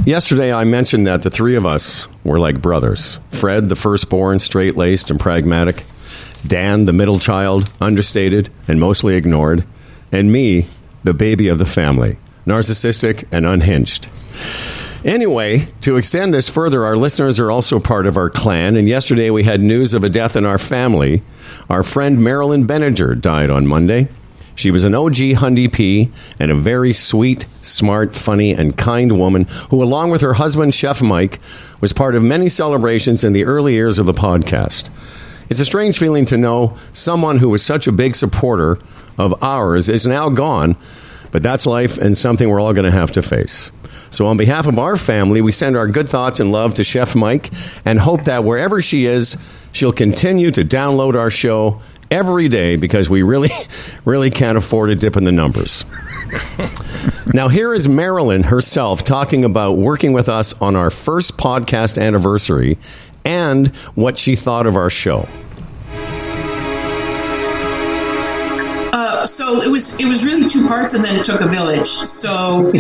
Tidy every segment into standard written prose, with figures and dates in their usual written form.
Yesterday, I mentioned that the three of us were like brothers. Fred, the firstborn, straight-laced and pragmatic. Dan, the middle child, understated and mostly ignored. And me, the baby of the family, narcissistic and unhinged. Anyway, to extend this further, our listeners are also part of our clan, and yesterday we had news of a death in our family. Our friend Marilyn Benninger died on Monday. She was an OG Hundy P and a very sweet, smart, funny, and kind woman who, along with her husband, Chef Mike, was part of many celebrations in the early years of the podcast. It's a strange feeling to know someone who was such a big supporter of ours is now gone, but that's life and something we're all going to have to face. So on behalf of our family, we send our good thoughts and love to Chef Mike and hope that wherever she is, she'll continue to download our show every day because we really can't afford a dip in the numbers. Now, here is Marilyn herself talking about working with us on our first podcast anniversary and what she thought of our show. So it was really two parts, and then it took a village. So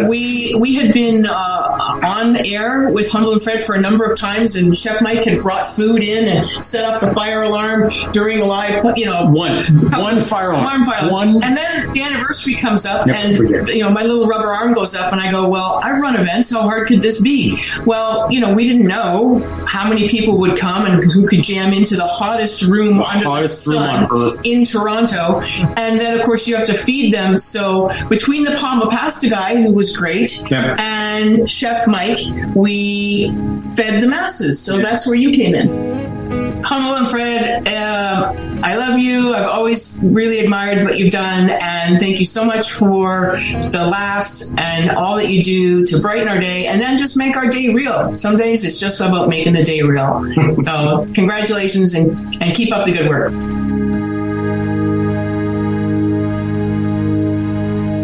we had been on air with Humble and Fred for a number of times, and Chef Mike had brought food in and set off the fire alarm during a live, one fire alarm. And then the anniversary comes up, and my little rubber arm goes up, and I go, well, I run events. How hard could this be? Well, we didn't know how many people would come and who could jam into the hottest room under the sun in Toronto. And then, of course, you have to feed them. So between the Palma Pasta guy, who was great, and Chef Mike, we fed the masses. So that's where you came in. Humble and Fred, I love you. I've always really admired what you've done. And thank you so much for the laughs and all that you do to brighten our day and then just make our day real. Some days it's just about making the day real. So congratulations and keep up the good work.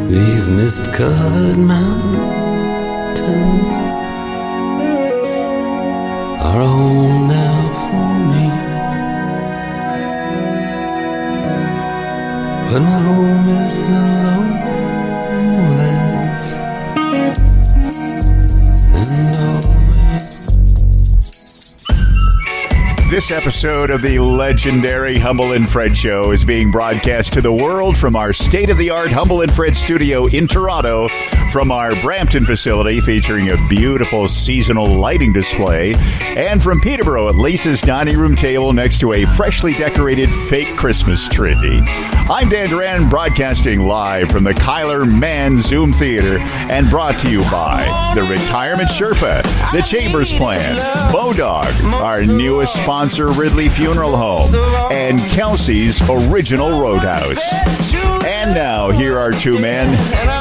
These mist-covered mountains are home now for me, but my home is the lowlands and always. This episode of the legendary Humble and Fred Show is being broadcast to the world from our state-of-the-art Humble and Fred studio in Toronto, from our Brampton facility featuring a beautiful seasonal lighting display, and from Peterborough at Lisa's dining room table next to a freshly decorated fake Christmas tree. I'm Dan Duran, broadcasting live from the Kyler Mann Zoom Theater and brought to you by the Retirement Sherpa, the Chambers Plan, Bodog, our newest sponsor, Ridley Funeral Home, and Kelsey's Original Roadhouse. And now, here are two men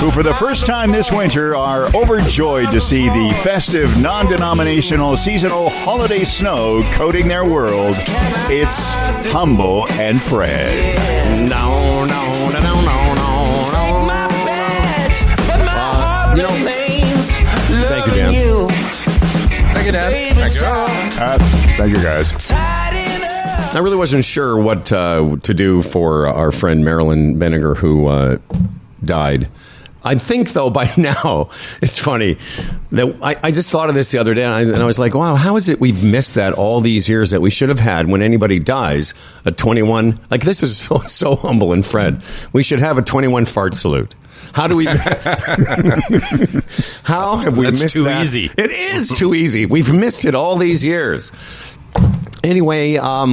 who, for the first time this winter, are overjoyed to see the festive, non-denominational, seasonal holiday snow coating their world. It's Humble and Fred. Thank you, Dan. Thank you, Dan. Thank you, guys. I really wasn't sure what to do for our friend Marilyn Benninger, who died. I think, though, by now, it's funny that I just thought of this the other day, and I was like, wow, how is it we've missed that all these years that we should have had when anybody dies, a 21, like this is so Humble and Fred. We should have a 21 fart salute. How do we? How have we missed too that? Easy. It is too easy. We've missed it all these years. Anyway, I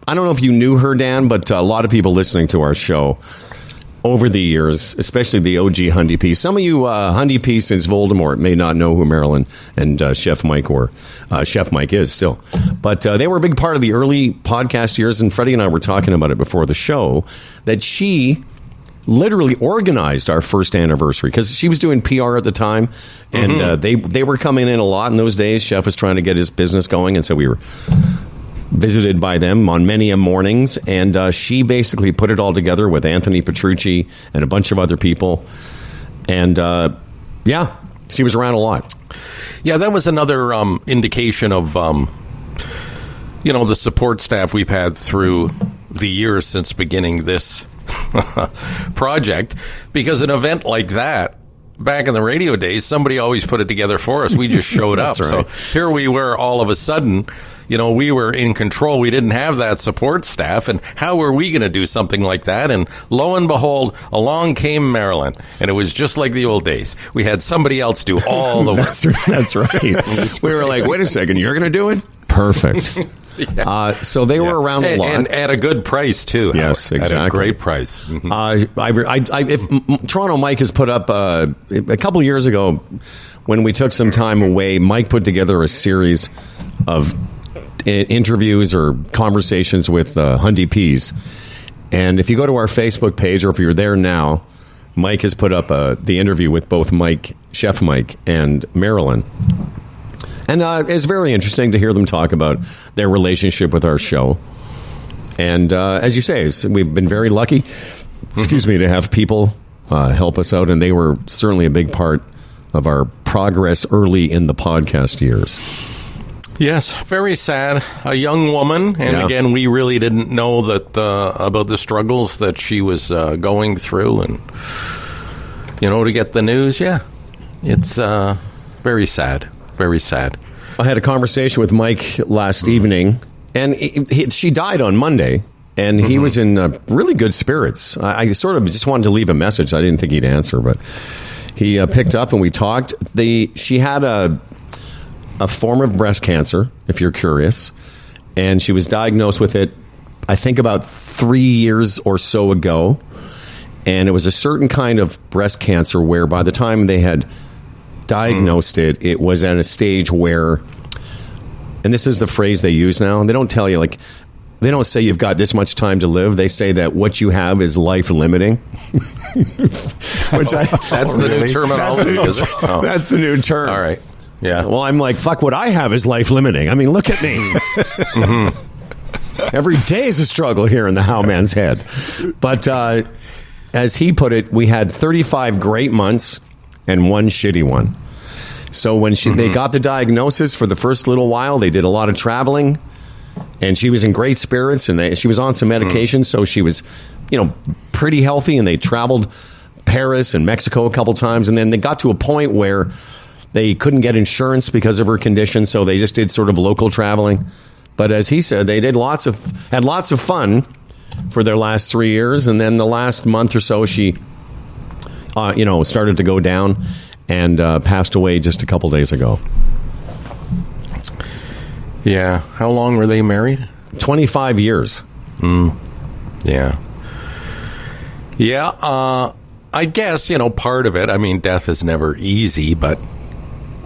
don't know if you knew her, Dan, but a lot of people listening to our show over the years, especially the OG Hundy P. Some of you Hundy P since Voldemort may not know who Marilyn and Chef Mike were. Chef Mike is still. But they were a big part of the early podcast years, and Freddie and I were talking about it before the show, that she literally organized our first anniversary because she was doing PR at the time, and they were coming in a lot in those days. Chef was trying to get his business going, and so we were visited by them on many mornings, and she basically put it all together with Anthony Petrucci and a bunch of other people, and she was around a lot. Yeah, that was another indication of the support staff we've had through the years since beginning this project, because an event like that back in the radio days, somebody always put it together for us. We just showed up. Right. So here we were all of a sudden, we were in control. We didn't have that support staff. And how were we going to do something like that? And lo and behold, along came Marilyn. And it was just like the old days. We had somebody else do all the work. That's right. We were like, wait a second, you're going to do it? Perfect. Yeah. So they were around a lot. And at a good price, too. Yes, Howard. exactly. At a great price. Mm-hmm. If Toronto Mike has put up, a couple years ago, when we took some time away, Mike put together a series of interviews or conversations with Hundy Peas. And if you go to our Facebook page, or if you're there now, Mike has put up the interview with both Chef Mike and Marilyn. And it's very interesting to hear them talk about their relationship with our show. And as you say, we've been very lucky, to have people help us out. And they were certainly a big part of our progress early in the podcast years. Yes, very sad. A young woman, and again, we really didn't know that about the struggles that she was going through, and to get the news, it's very sad, very sad. I had a conversation with Mike last evening, and she died on Monday, and he was in really good spirits. I sort of just wanted to leave a message. I didn't think he'd answer, but he picked up and we talked. She had a form of breast cancer, if you're curious, and she was diagnosed with it, I think, about 3 years or so ago. And it was a certain kind of breast cancer where by the time they had diagnosed it, it was at a stage where, and this is the phrase they use now, they don't tell you, like, they don't say you've got this much time to live. They say that what you have is life limiting. That's the new terminology, is it? Oh. That's the new term. All right. Yeah. Well, I'm like, fuck, what I have is life limiting. I mean, look at me. Every day is a struggle here in the Howman's head. But as he put it, we had 35 great months and one shitty one. So when they got the diagnosis, for the first little while, they did a lot of traveling, and she was in great spirits, and she was on some medication, so she was, pretty healthy, and they traveled Paris and Mexico a couple times, and then they got to a point where they couldn't get insurance because of her condition, so they just did sort of local traveling. But as he said, they did had lots of fun for their last 3 years, and then the last month or so, she, started to go down and passed away just a couple days ago. Yeah. How long were they married? 25 years. Yeah. Yeah. I guess, part of it, I mean, death is never easy, but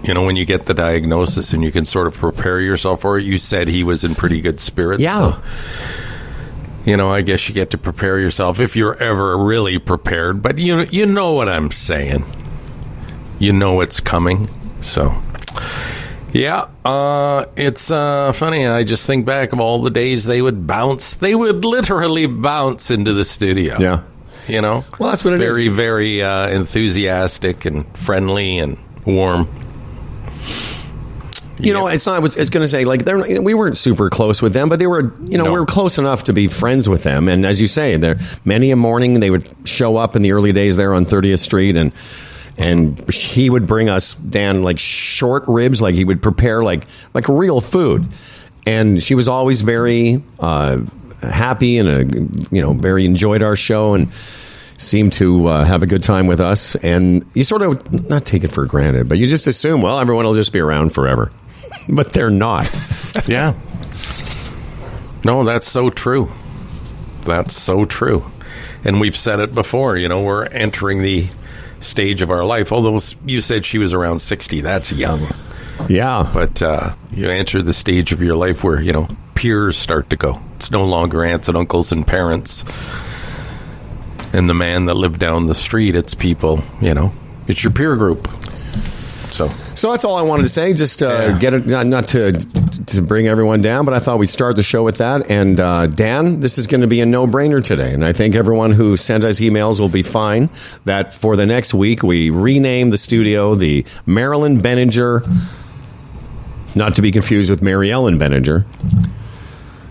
when you get the diagnosis and you can sort of prepare yourself for it, you said he was in pretty good spirits. Yeah. So, I guess you get to prepare yourself if you're ever really prepared. But you know what I'm saying. You know it's coming. So, yeah, it's funny. I just think back of all the days they would bounce. They would literally bounce into the studio. Yeah. Well, that's what it is. Very, very enthusiastic and friendly and warm. It's not. It's going to say, like, we weren't super close with them, but they were. We were close enough to be friends with them. And as you say, there many a morning they would show up in the early days there on 30th Street, and he would bring us, Dan, like short ribs, like he would prepare like real food, and she was always very happy and very enjoyed our show and seemed to have a good time with us. And you sort of not take it for granted, but you just assume, well, everyone will just be around forever. But they're not. Yeah. No, that's so true. That's so true. And we've said it before, we're entering the stage of our life. Although you said she was around 60, that's young. Yeah. But you enter the stage of your life where, peers start to go. It's no longer aunts and uncles and parents and the man that lived down the street. It's people, it's your peer group. So that's all I wanted to say. Just get it, not to bring everyone down, but I thought we'd start the show with that. And Dan, this is going to be a no-brainer today, and I think everyone who sent us emails will be fine. That for the next week we rename the studio the Marilyn Benninger, not to be confused with Mary Ellen Benninger.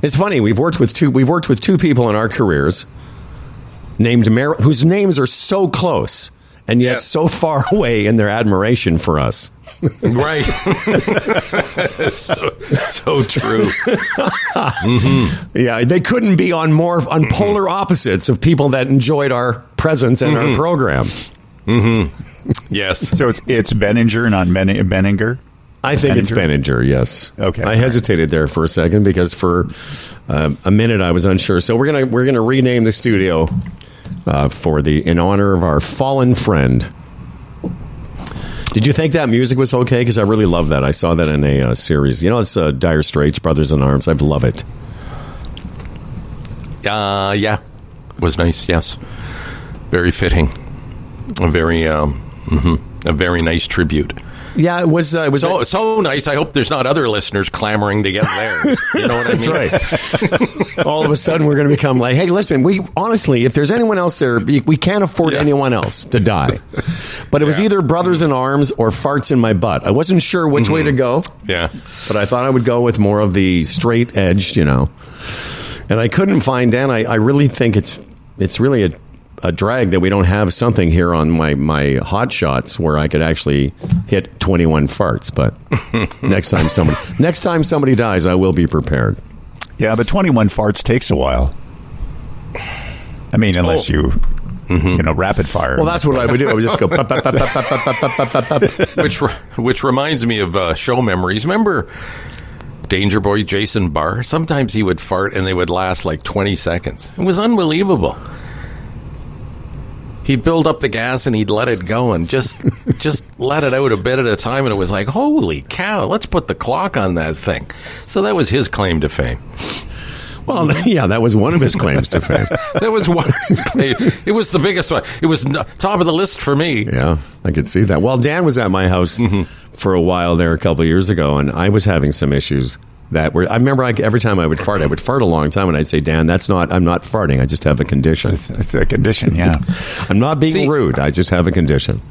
It's funny, we've worked with two people in our careers named whose names are so close. and yet so far away in their admiration for us. Right. so true. Yeah, they couldn't be on polar opposites of people that enjoyed our presence and our program. Yes. So it's Benninger, not Benninger? I think it's Benninger, yes. Okay. I hesitated there for a second because for a minute I was unsure. So we're gonna rename the studio in honor of our fallen friend. Did you think that music was okay? Because I really love that. I saw that in a series. It's Dire Straits, Brothers in Arms. I love it. Yeah. It was nice, yes. Very fitting. A very nice tribute. Yeah, it was so nice. I hope there's not other listeners clamoring to get theirs. You know what I mean? That's right. All of a sudden, we're going to become like, hey, listen, we honestly, if there's anyone else there, we can't afford anyone else to die. But it was either Brothers in Arms or Farts in My Butt. I wasn't sure which way to go. Yeah. But I thought I would go with more of the straight edged, And I couldn't find Dan. I really think it's really a drag that we don't have something here on my hot shots where I could actually hit 21 farts. But next time somebody dies, I will be prepared. Yeah, but 21 farts takes a while. I mean, unless you rapid fire. Well, that's what I would do. I would just go. Pop, pop, pop, pop, pop, pop, pop, pop. Which reminds me of show memories. Remember Danger Boy Jason Barr? Sometimes he would fart and they would last like 20 seconds. It was unbelievable. He'd build up the gas and he'd let it go and just let it out a bit at a time. And it was like, holy cow, let's put the clock on that thing. So that was his claim to fame. Well, yeah, that was one of his claims to fame. That was one of his claims. It was the biggest one. It was top of the list for me. Yeah, I could see that. Well, Dan was at my house for a while there a couple of years ago, and I was having some issues. I remember every time I would fart a long time, and I'd say, Dan, I'm not farting. I just have a condition. It's a condition, yeah. I'm not being rude. I just have a condition.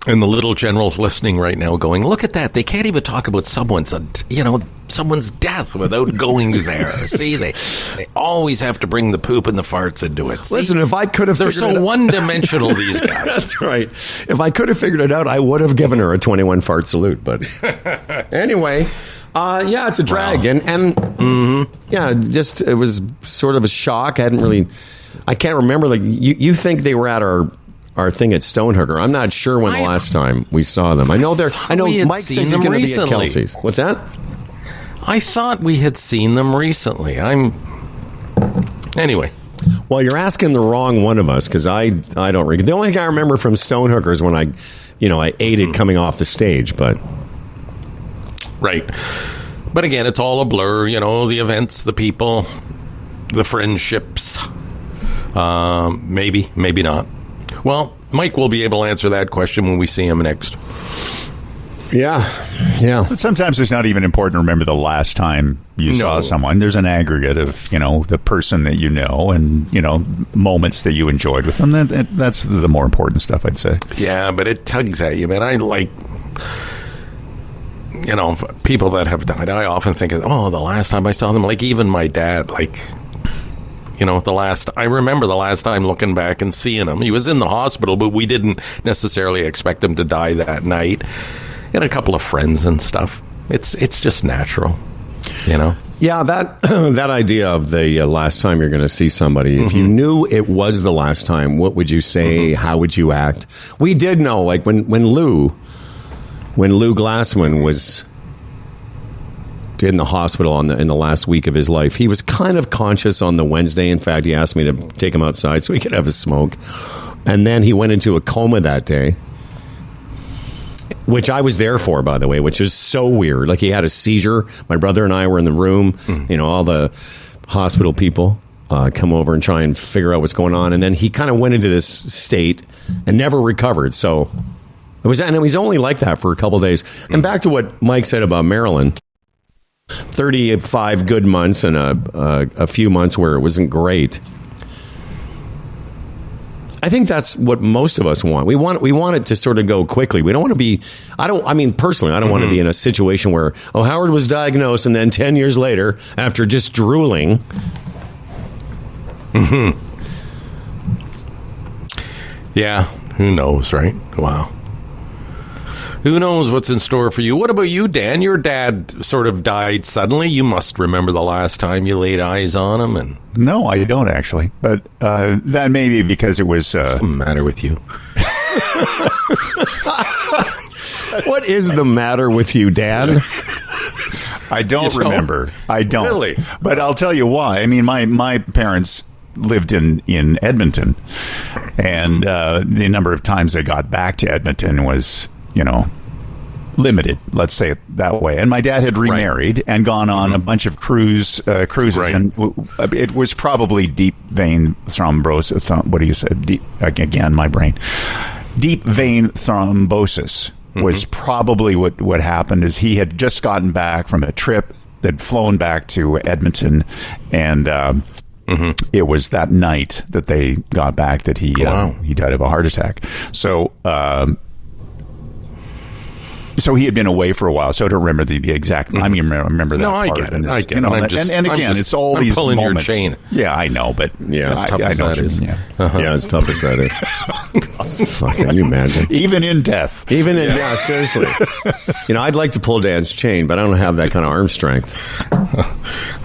And the little general's listening right now going, look at that. They can't even talk about someone's death without going there. See, they always have to bring the poop and the farts into it. See? Listen, if I could have They're so one-dimensional, these guys. That's right. If I could have figured it out, I would have given her a 21 fart salute. But anyway... yeah, it's a drag, and yeah, just it was sort of a shock. I can't remember. Like you think they were at our thing at Stonehooker. I'm not sure when the last time we saw them. I know Mike says he's going to be at Kelsey's. What's that? I thought we had seen them recently. Anyway. Well, you're asking the wrong one of us because I don't. The only thing I remember from Stonehooker is when I ate it coming off the stage, but. Right. But again, it's all a blur, the events, the people, the friendships. Maybe not. Well, Mike will be able to answer that question when we see him next. Yeah. But sometimes it's not even important to remember the last time you saw someone. There's an aggregate of, the person that you know and, moments that you enjoyed with them. That's the more important stuff, I'd say. Yeah, but it tugs at you, man. I like... people that have died, I often think of, the last time I saw them, like even my dad, I remember the last time looking back and seeing him. He was in the hospital, but we didn't necessarily expect him to die that night. And a couple of friends and stuff. It's just natural, Yeah, that idea of the last time you're going to see somebody, if you knew it was the last time, what would you say? How would you act? We did know, like when Lou Glassman was in the hospital in the last week of his life, he was kind of conscious on the Wednesday. In fact, he asked me to take him outside so he could have a smoke. And then he went into a coma that day, which I was there for, by the way, which is so weird. Like, he had a seizure. My brother and I were in the room. All the hospital people come over and try and figure out what's going on. And then he kind of went into this state and never recovered. So... It was only like that for a couple of days. And back to what Mike said about Marilyn, 35 good months and a few months where it wasn't great. I think that's what most of us want. We want it to sort of go quickly. We don't want to be. Personally, I don't want to be in a situation where Howard was diagnosed and then 10 years later, after just drooling. Yeah. Who knows, right? Wow. Who knows what's in store for you? What about you, Dan? Your dad sort of died suddenly. You must remember the last time you laid eyes on him. And no, I don't actually. But that may be because it was... What's the matter with you? What is the matter with you, Dan? I don't remember. I don't. Really? But I'll tell you why. I mean, my parents lived in Edmonton, and the number of times they got back to Edmonton was, limited, let's say it that way. And my dad had remarried and gone on a bunch of cruises, and it was probably deep vein thrombosis. What do you say? Again, my brain. Deep vein thrombosis was probably what happened. Is he had just gotten back from a trip, that flown back to Edmonton, and it was that night that they got back that he died of a heart attack. So he had been away for a while, so I don't remember the exact. I mean, remember that. No, I part. get it. I get it. And again, it's all these pulling moments. your chain. Yeah, I know, but as tough as that is. Yeah, as tough as that is. Fuck, can you imagine? Even in death. Yeah, seriously. I'd like to pull Dan's chain, but I don't have that kind of arm strength.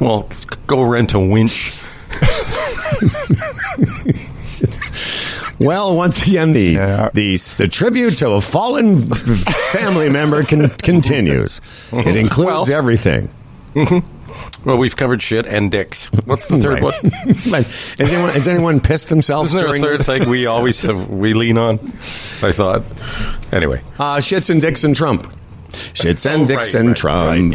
Well, go rent a winch. Well, once again, the tribute to a fallen family member continues. It includes everything. Well, we've covered shit and dicks. What's the third one? Has anyone pissed themselves Isn't there during a third this? thing we always we lean on? I thought. Anyway. Shits and dicks and Trump. Shits and dicks and Trump.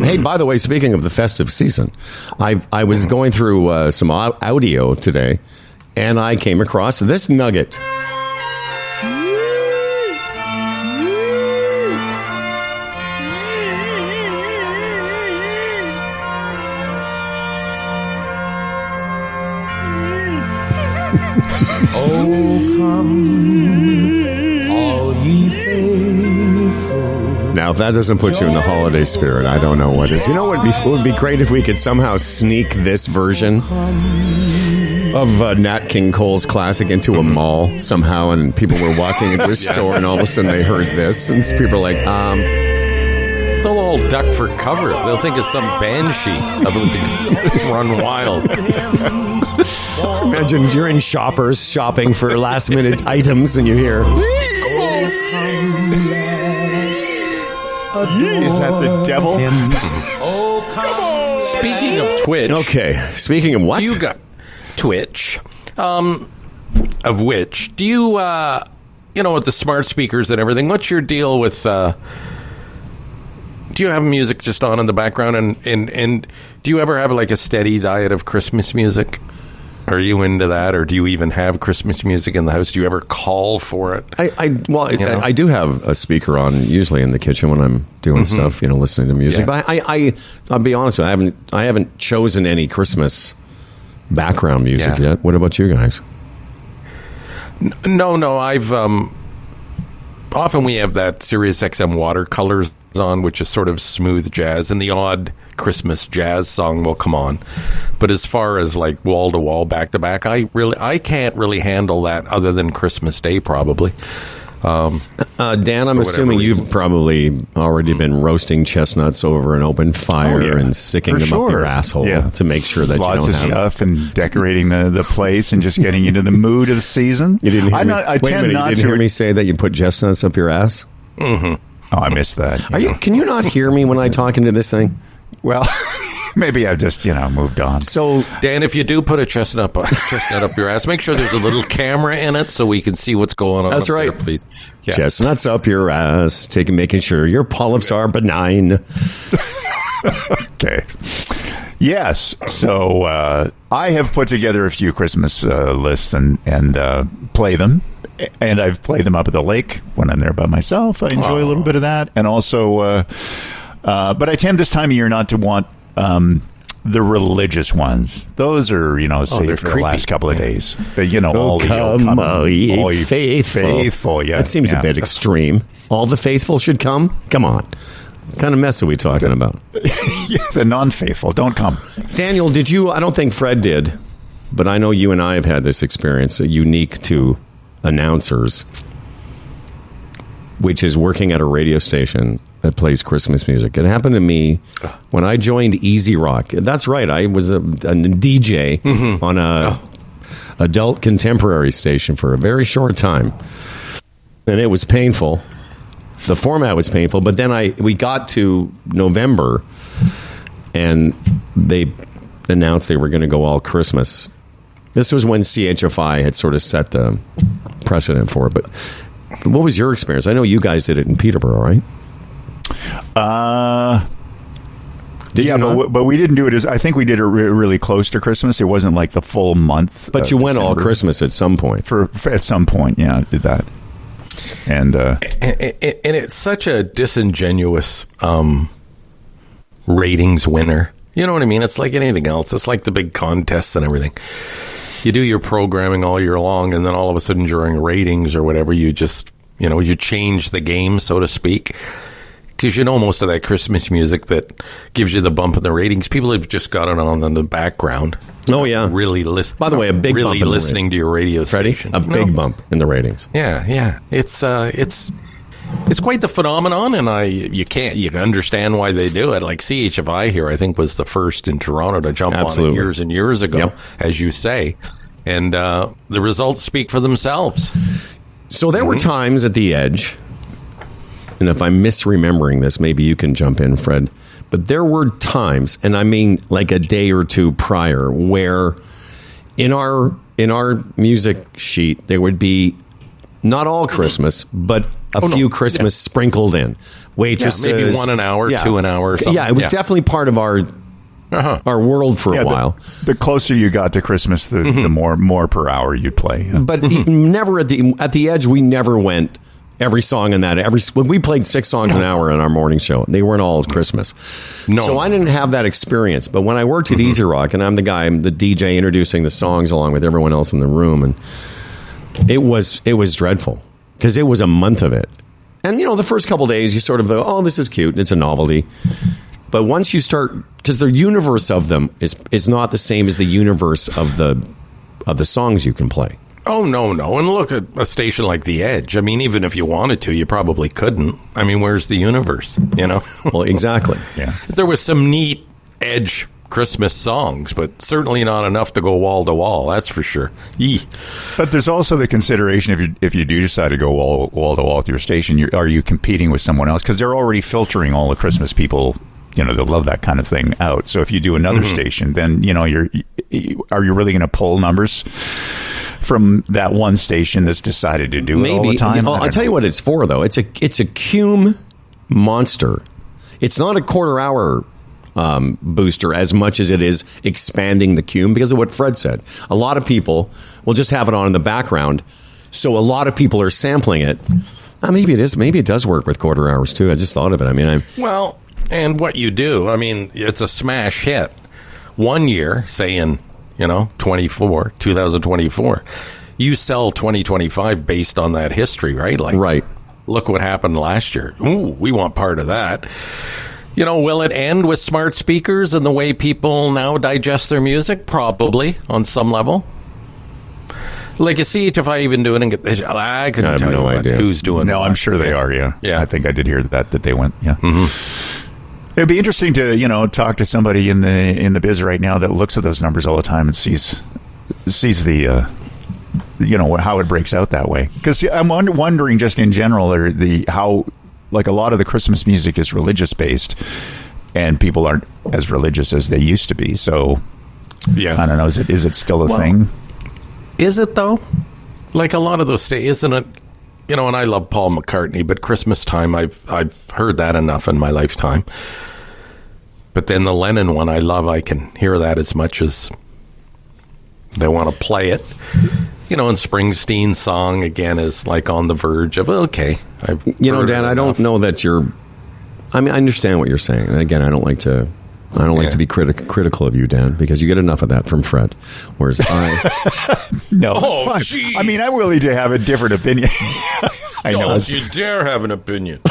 Hey, by the way, speaking of the festive season, I was going through some audio today, and I came across this nugget. Oh, come, all ye faithful. Now, if that doesn't put you in the holiday spirit, I don't know what is. You know what would be great if we could somehow sneak this version of Nat King Cole's classic into a mall somehow, and people were walking into a store, and all of a sudden they heard this, and people are like, They'll all duck for cover. They'll think it's some banshee about to run wild. Imagine you're in Shoppers shopping for last minute items, and you hear, Is that the devil? Speaking of Twitch. okay, speaking of what? Do you got Twitch? Of which, do you, with the smart speakers and everything, what's your deal with, do you have music just on in the background? And do you ever have like a steady diet of Christmas music? Are you into that, or do you even have Christmas music in the house? Do you ever call for it? I do have a speaker on, usually in the kitchen when I'm doing stuff, listening to music. Yeah. But I'll be honest with you, I haven't chosen any Christmas background music yet. What about you guys? No. I've often we have that Sirius XM Watercolors on, which is sort of smooth jazz, and the odd Christmas jazz song will come on. But as far as like wall to wall, back to back, I can't really handle that other than Christmas Day probably. Dan, I'm assuming you've probably already been roasting chestnuts over an open fire and sticking them up your asshole to make sure that lots you don't of stuff and decorating the place and just getting into the mood of the season. You didn't hear me. I tend not you didn't to hear me say that you put chestnuts up your ass? Oh, I missed that. Can you not hear me when I talk into this thing? Well, maybe I've just, moved on. So, Dan, if you do put a chestnut up your ass, make sure there's a little camera in it so we can see what's going on. That's right. There, please. Yeah. Chestnuts up your ass, making sure your polyps are benign. Okay. Yes. So I have put together a few Christmas lists and play them. And I've played them up at the lake when I'm there by myself. I enjoy a little bit of that. And also, but I tend this time of year not to want the religious ones. Those are, saved for the last couple of days. All ye faithful. Yeah. That seems a bit extreme. All the faithful should come? Come on. What kind of mess are we talking about? The non-faithful. Don't come. Daniel, I don't think Fred did, but I know you and I have had this experience unique to announcers, which is working at a radio station that plays Christmas music. It happened to me when I joined Easy Rock. That's right. I was a DJ on a adult contemporary station for a very short time. And it was painful. The format was painful. But then we got to November, and they announced they were going to go all Christmas. This was when CHFI had sort of set the precedent for it. But what was your experience? I know you guys did it in Peterborough, right? Did you not? But we didn't do it I think we did it really close to Christmas. It wasn't like the full month. But you went all Christmas at some point. For at some point, yeah, I did that. And it's such a disingenuous ratings winner. You know what I mean? It's like anything else. It's like the big contests and everything. You do your programming all year long, and then all of a sudden during ratings or whatever, you just, you change the game, so to speak. Because most of that Christmas music that gives you the bump in the ratings, people have just got it on in the background. Oh, yeah. Really By the way, a big bump in the listening to your radio station. A big bump in the ratings. Yeah. It's quite the phenomenon, and you can understand why they do it. Like CHFI here, I think, was the first in Toronto to jump on it years and years ago, as you say. And the results speak for themselves. So there were times at the Edge, and if I'm misremembering this, maybe you can jump in, Fred, but there were times, and I mean like a day or two prior, where in our music sheet there would be not all Christmas, but a few Christmas sprinkled in. Waitresses, maybe 1 an hour, 2 an hour, or something. Yeah, it was definitely part of our world for a while. The closer you got to Christmas, the more per hour you'd play. Yeah. But never at the Edge, we never went every song in that. We played 6 songs an hour in our morning show. They weren't all Christmas. No. So I didn't have that experience. But when I worked at Easy Rock, and I'm the DJ introducing the songs along with everyone else in the room, and it was dreadful because it was a month of it. And the first couple days you sort of go, oh, this is cute. It's a novelty. But once you start, because the universe of them is not the same as the universe of the songs you can play. Oh, no. And look at a station like The Edge. I mean, even if you wanted to, you probably couldn't. I mean, where's the universe, Well, exactly. Yeah. There was some neat Edge Christmas songs, but certainly not enough to go wall to wall, that's for sure. Yee. But there's also the consideration if you do decide to go wall to wall with your station, are you competing with someone else? Because they're already filtering all the Christmas people, that love that kind of thing out. So if you do another station, then, are you really going to pull numbers from that one station that's decided to do it all the time? I'll tell you what it's for, though. It's a cume monster. It's not a quarter-hour booster as much as it is expanding the cume, because of what Fred said. A lot of people will just have it on in the background, so a lot of people are sampling it. Maybe it is. Maybe it does work with quarter hours, too. I just thought of it. Well, and what you do, it's a smash hit. 1 year, say in 2024, you sell 2025 based on that history, right? Right. Look what happened last year. Ooh, we want part of that. Will it end with smart speakers and the way people now digest their music? Probably, on some level. Like, you see, if I even do it, I couldn't tell you idea who's doing No, what. I'm sure they are, yeah. I think I did hear that they went, yeah. It'd be interesting to, talk to somebody in the biz right now that looks at those numbers all the time and sees the, how it breaks out that way. Because I'm wondering, just in general, how, like, a lot of the Christmas music is religious based, and people aren't as religious as they used to be. So, I don't know. Is it still a thing? Is it though? Like a lot of those isn't it? And I love Paul McCartney, but Christmas time, I've heard that enough in my lifetime. But then the Lennon one, I can hear that as much as they want to play it. And Springsteen's song, again, is like on the verge of, okay. Dan, I don't know that I understand what you're saying. And again, I don't like to be critical of you, Dan, because you get enough of that from Fred. Whereas no, fine. Geez. I'm willing to have a different opinion. Don't you dare have an opinion.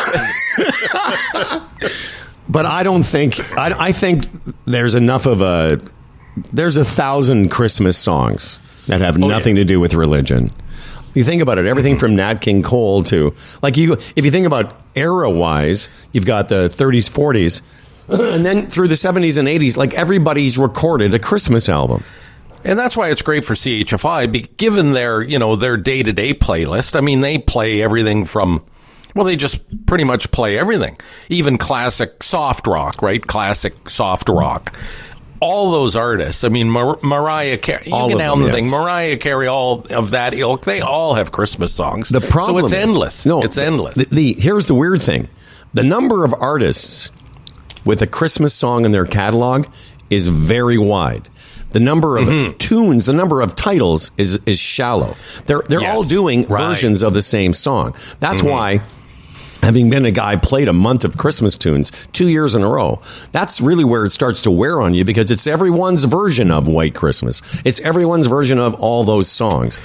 But I don't think, I think there's enough of there's 1,000 Christmas songs that have nothing to do with religion. You think about it, everything from Nat King Cole to, like, if you think about era-wise, you've got the 30s, 40s, and then through the 70s and 80s, like, everybody's recorded a Christmas album. And that's why it's great for CHFI, given their day-to-day playlist. I mean, they play everything from, well, they just pretty much play everything. Even classic soft rock, right? Classic soft rock. All those artists, I mean, Mariah Carey, you can name the thing. Mariah Carey, all of that ilk, they all have Christmas songs. The problem so it's endless. It's endless. Here's the weird thing. The number of artists with a Christmas song in their catalog is very wide. The number of tunes, the number of titles is shallow. They're all doing versions of the same song. That's why, having been a guy played a month of Christmas tunes 2 years in a row, that's really where it starts to wear on you, because it's everyone's version of White Christmas. It's everyone's version of all those songs.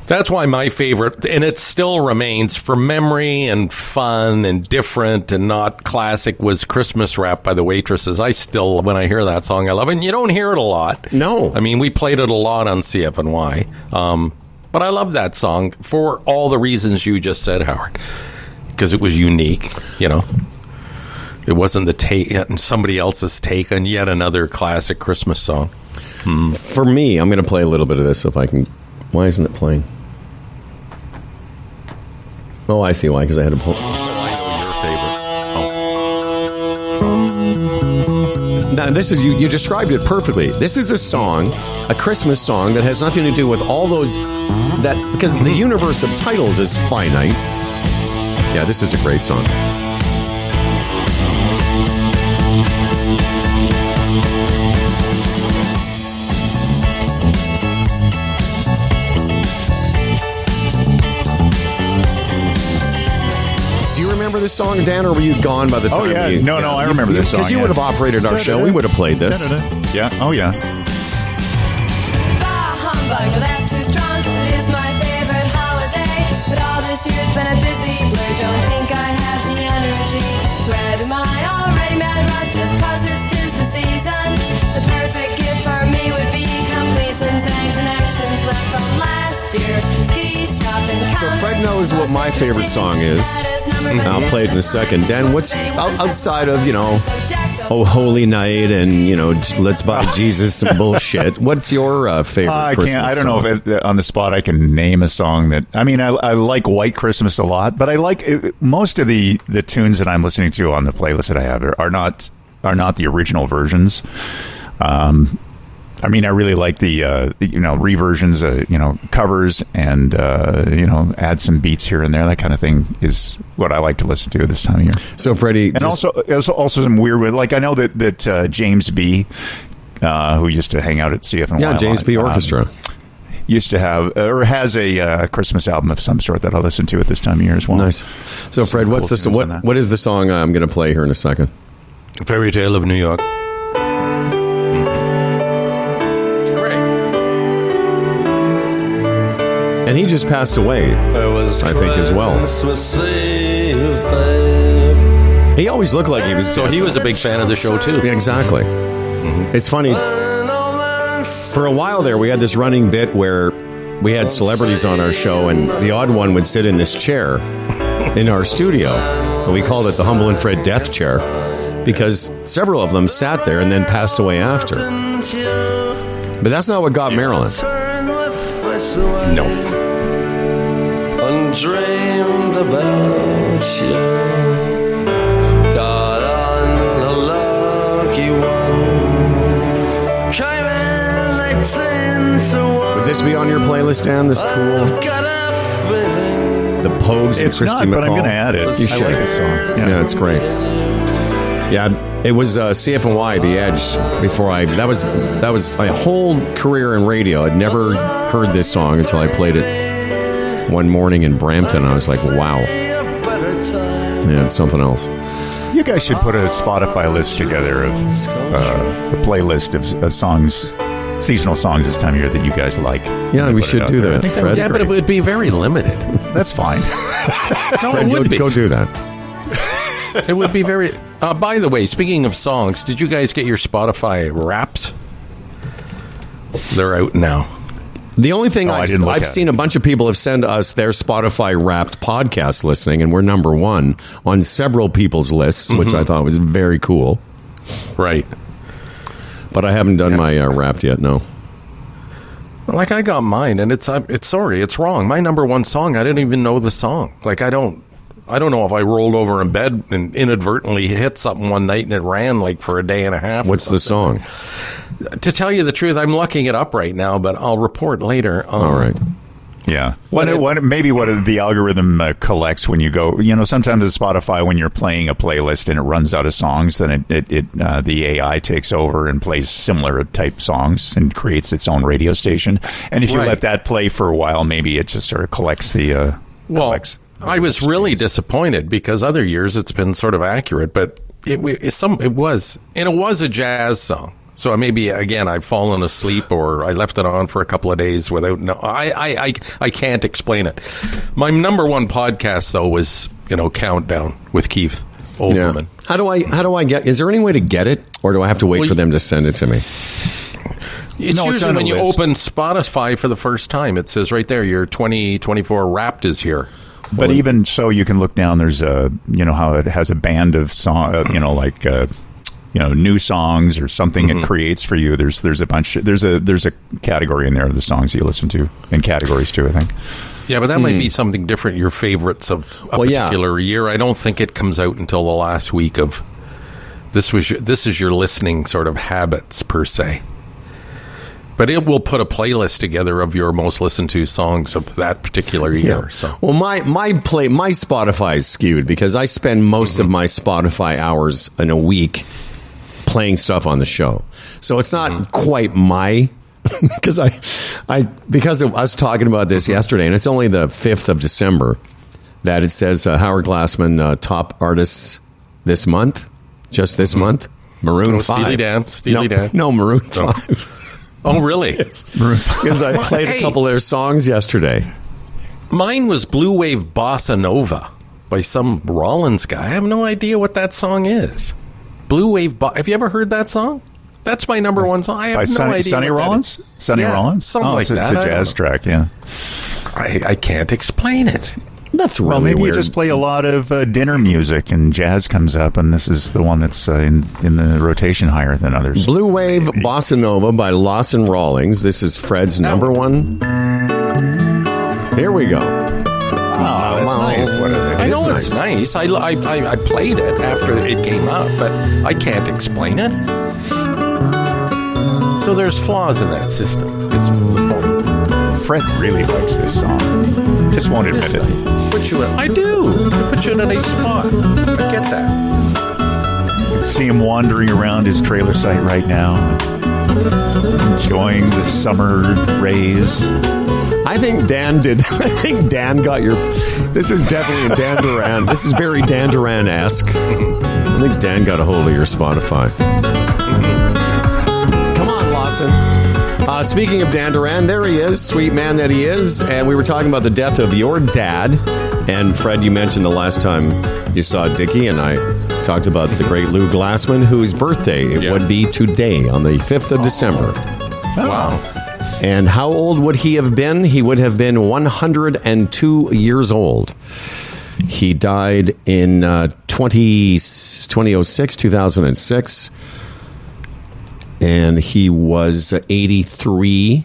That's why my favorite, and it still remains for memory and fun and different and not classic, was Christmas Wrap by the Waitresses. I still, when I hear that song, I love it. And you don't hear it a lot. No. I mean, we played it a lot on CFNY. But I love that song for all the reasons you just said, Howard. Because it was unique, you know. It wasn't the take, somebody else's take on yet another classic Christmas song. For me, I'm going to play a little bit of this if I can. Why isn't it playing? Oh, I see why, because I had to pull. Now, this is, you described it perfectly. This is a song, a Christmas song that has nothing to do with all those, because the universe of titles is finite. Yeah, this is a great song. Remember this song, Dan, or were you gone by the time? Oh, yeah. No, I remember this song. Because you would have operated our show. We would have played this. Yeah. Oh, yeah. Bah, humbug. No, that's too strong, because it is my favorite holiday. But all this year's been a busy blur. Don't think I have the energy to add to my already mad rush, just because it's 'tis the season. The perfect gift for me would be completions and connections left from last year. Ski shopping. So Fred knows what my favorite song is. I'll play it in a second. Dan, what's outside of, Oh Holy Night and, Let's Buy Jesus some bullshit? What's your favorite Christmas song? I don't know if on the spot I can name a song that... I mean, I like White Christmas a lot, but I like... most of the tunes that I'm listening to on the playlist that I have are not the original versions. I mean, I really like the reversions, covers, and add some beats here and there. That kind of thing is what I like to listen to this time of year. So, Freddie, and also some weird, like I know that James B, who used to hang out at CFNY, James B Orchestra, used to have or has a Christmas album of some sort that I listen to at this time of year as well. Nice. So, Fred, what is the song I'm going to play here in a second? Fairy Tale of New York. And he just passed away, I think, as well. He always looked like he was... So he was a big fan of the show, too. Yeah, exactly. It's funny. For a while there, we had this running bit where we had celebrities on our show, and the odd one would sit in this chair in our studio. And we called it the Humble and Fred Death Chair, because several of them sat there and then passed away after. But that's not what got Marilyn. No. Undreamed about you. Got on a lucky one. Came in 18 Would this be on your playlist, Dan? This cool... The Pogues and Christy McCall. But I'm going to add it. You should. I like this song. Yeah, it's great. Yeah, it was CFNY, The Edge, before that was my whole career in radio. I'd never heard this song until I played it one morning in Brampton. I was like, wow. Yeah, it's something else. You guys should put a Spotify list together of a playlist of songs, seasonal songs this time of year that you guys like. Yeah, we should do that, Fred. Yeah, but it would be very limited. That's fine. No, Fred, it would be. Go do that. It would be very... by the way, speaking of songs, did you guys get your Spotify Wraps? They're out now. The only thing I've at seen a bunch of people have sent us their Spotify Wrapped podcast listening, and we're number one on several people's lists, which I thought was very cool. Right. But I haven't done my Wrapped yet, no. Like, I got mine, and it's wrong. My number one song, I didn't even know the song. Like, I don't know if I rolled over in bed and inadvertently hit something one night and it ran like for a day and a half. What's the song? To tell you the truth, I'm looking it up right now, but I'll report later. All right. Yeah. Maybe what the algorithm collects when you go, sometimes at Spotify, when you're playing a playlist and it runs out of songs, then the AI takes over and plays similar type songs and creates its own radio station. And if you let that play for a while, maybe it just sort of collects the... I was really disappointed because other years it's been sort of accurate, but it was a jazz song. So maybe, again, I've fallen asleep or I left it on for a couple of days without... I can't explain it. My number one podcast, though, was, Countdown with Keith Olbermann. Yeah. How do I get... Is there any way to get it? Or do I have to wait for them to send it to me? It's usually when you open Spotify for the first time. It says right there, your 2024 Wrapped is here. But even so, you can look down. There's how it has a band of song, new songs or something it creates for you. There's a bunch. There's a category in there of the songs you listen to, and categories too, I think. Yeah, but that might be something different. Your favorites of a particular year. I don't think it comes out until the last week of this is your listening sort of habits per se. But it will put a playlist together of your most listened to songs of that particular year. Yeah. So, well, my Spotify is skewed because I spend most of my Spotify hours in a week playing stuff on the show. So it's not quite my because because of us talking about this yesterday, and it's only the 5th of December that it says Howard Glassman top artists this month, just this month. Maroon 5. Steely Dan. No, Maroon 5. Oh, really? Because I played a couple of their songs yesterday. Mine was Blue Wave Bossa Nova by some Rollins guy. I have no idea what that song is. Blue Wave Have you ever heard that song? That's my number one song. I have no idea. Sonny Rollins? Sonny Rollins? Something like that. It's a jazz track, yeah. I can't explain it. That's really maybe weird. You just play a lot of dinner music and jazz comes up, and this is the one that's in the rotation higher than others. Blue Wave Bossa Nova by Lawson Rawlings. This is Fred's number one. Here we go. Oh, that's nice. I know it's nice. I played it after it came out, but I can't explain it. So there's flaws in that system. Fred really likes this song. Just won't admit it. I do. I put you in a nice spot. I get that. See him wandering around his trailer site right now, enjoying the summer rays. I think Dan got your... This is definitely a Dan Duran. This is very Dan Duran-esque. I think Dan got a hold of your Spotify. Come on, Lawson. Speaking of Dan Duran, there he is, sweet man that he is. And we were talking about the death of your dad. And Fred, you mentioned the last time you saw Dickie, and I talked about the great Lou Glassman, whose birthday it would be today on the 5th of December. Wow. And how old would he have been? He would have been 102 years old. He died in 2006. And he was 83.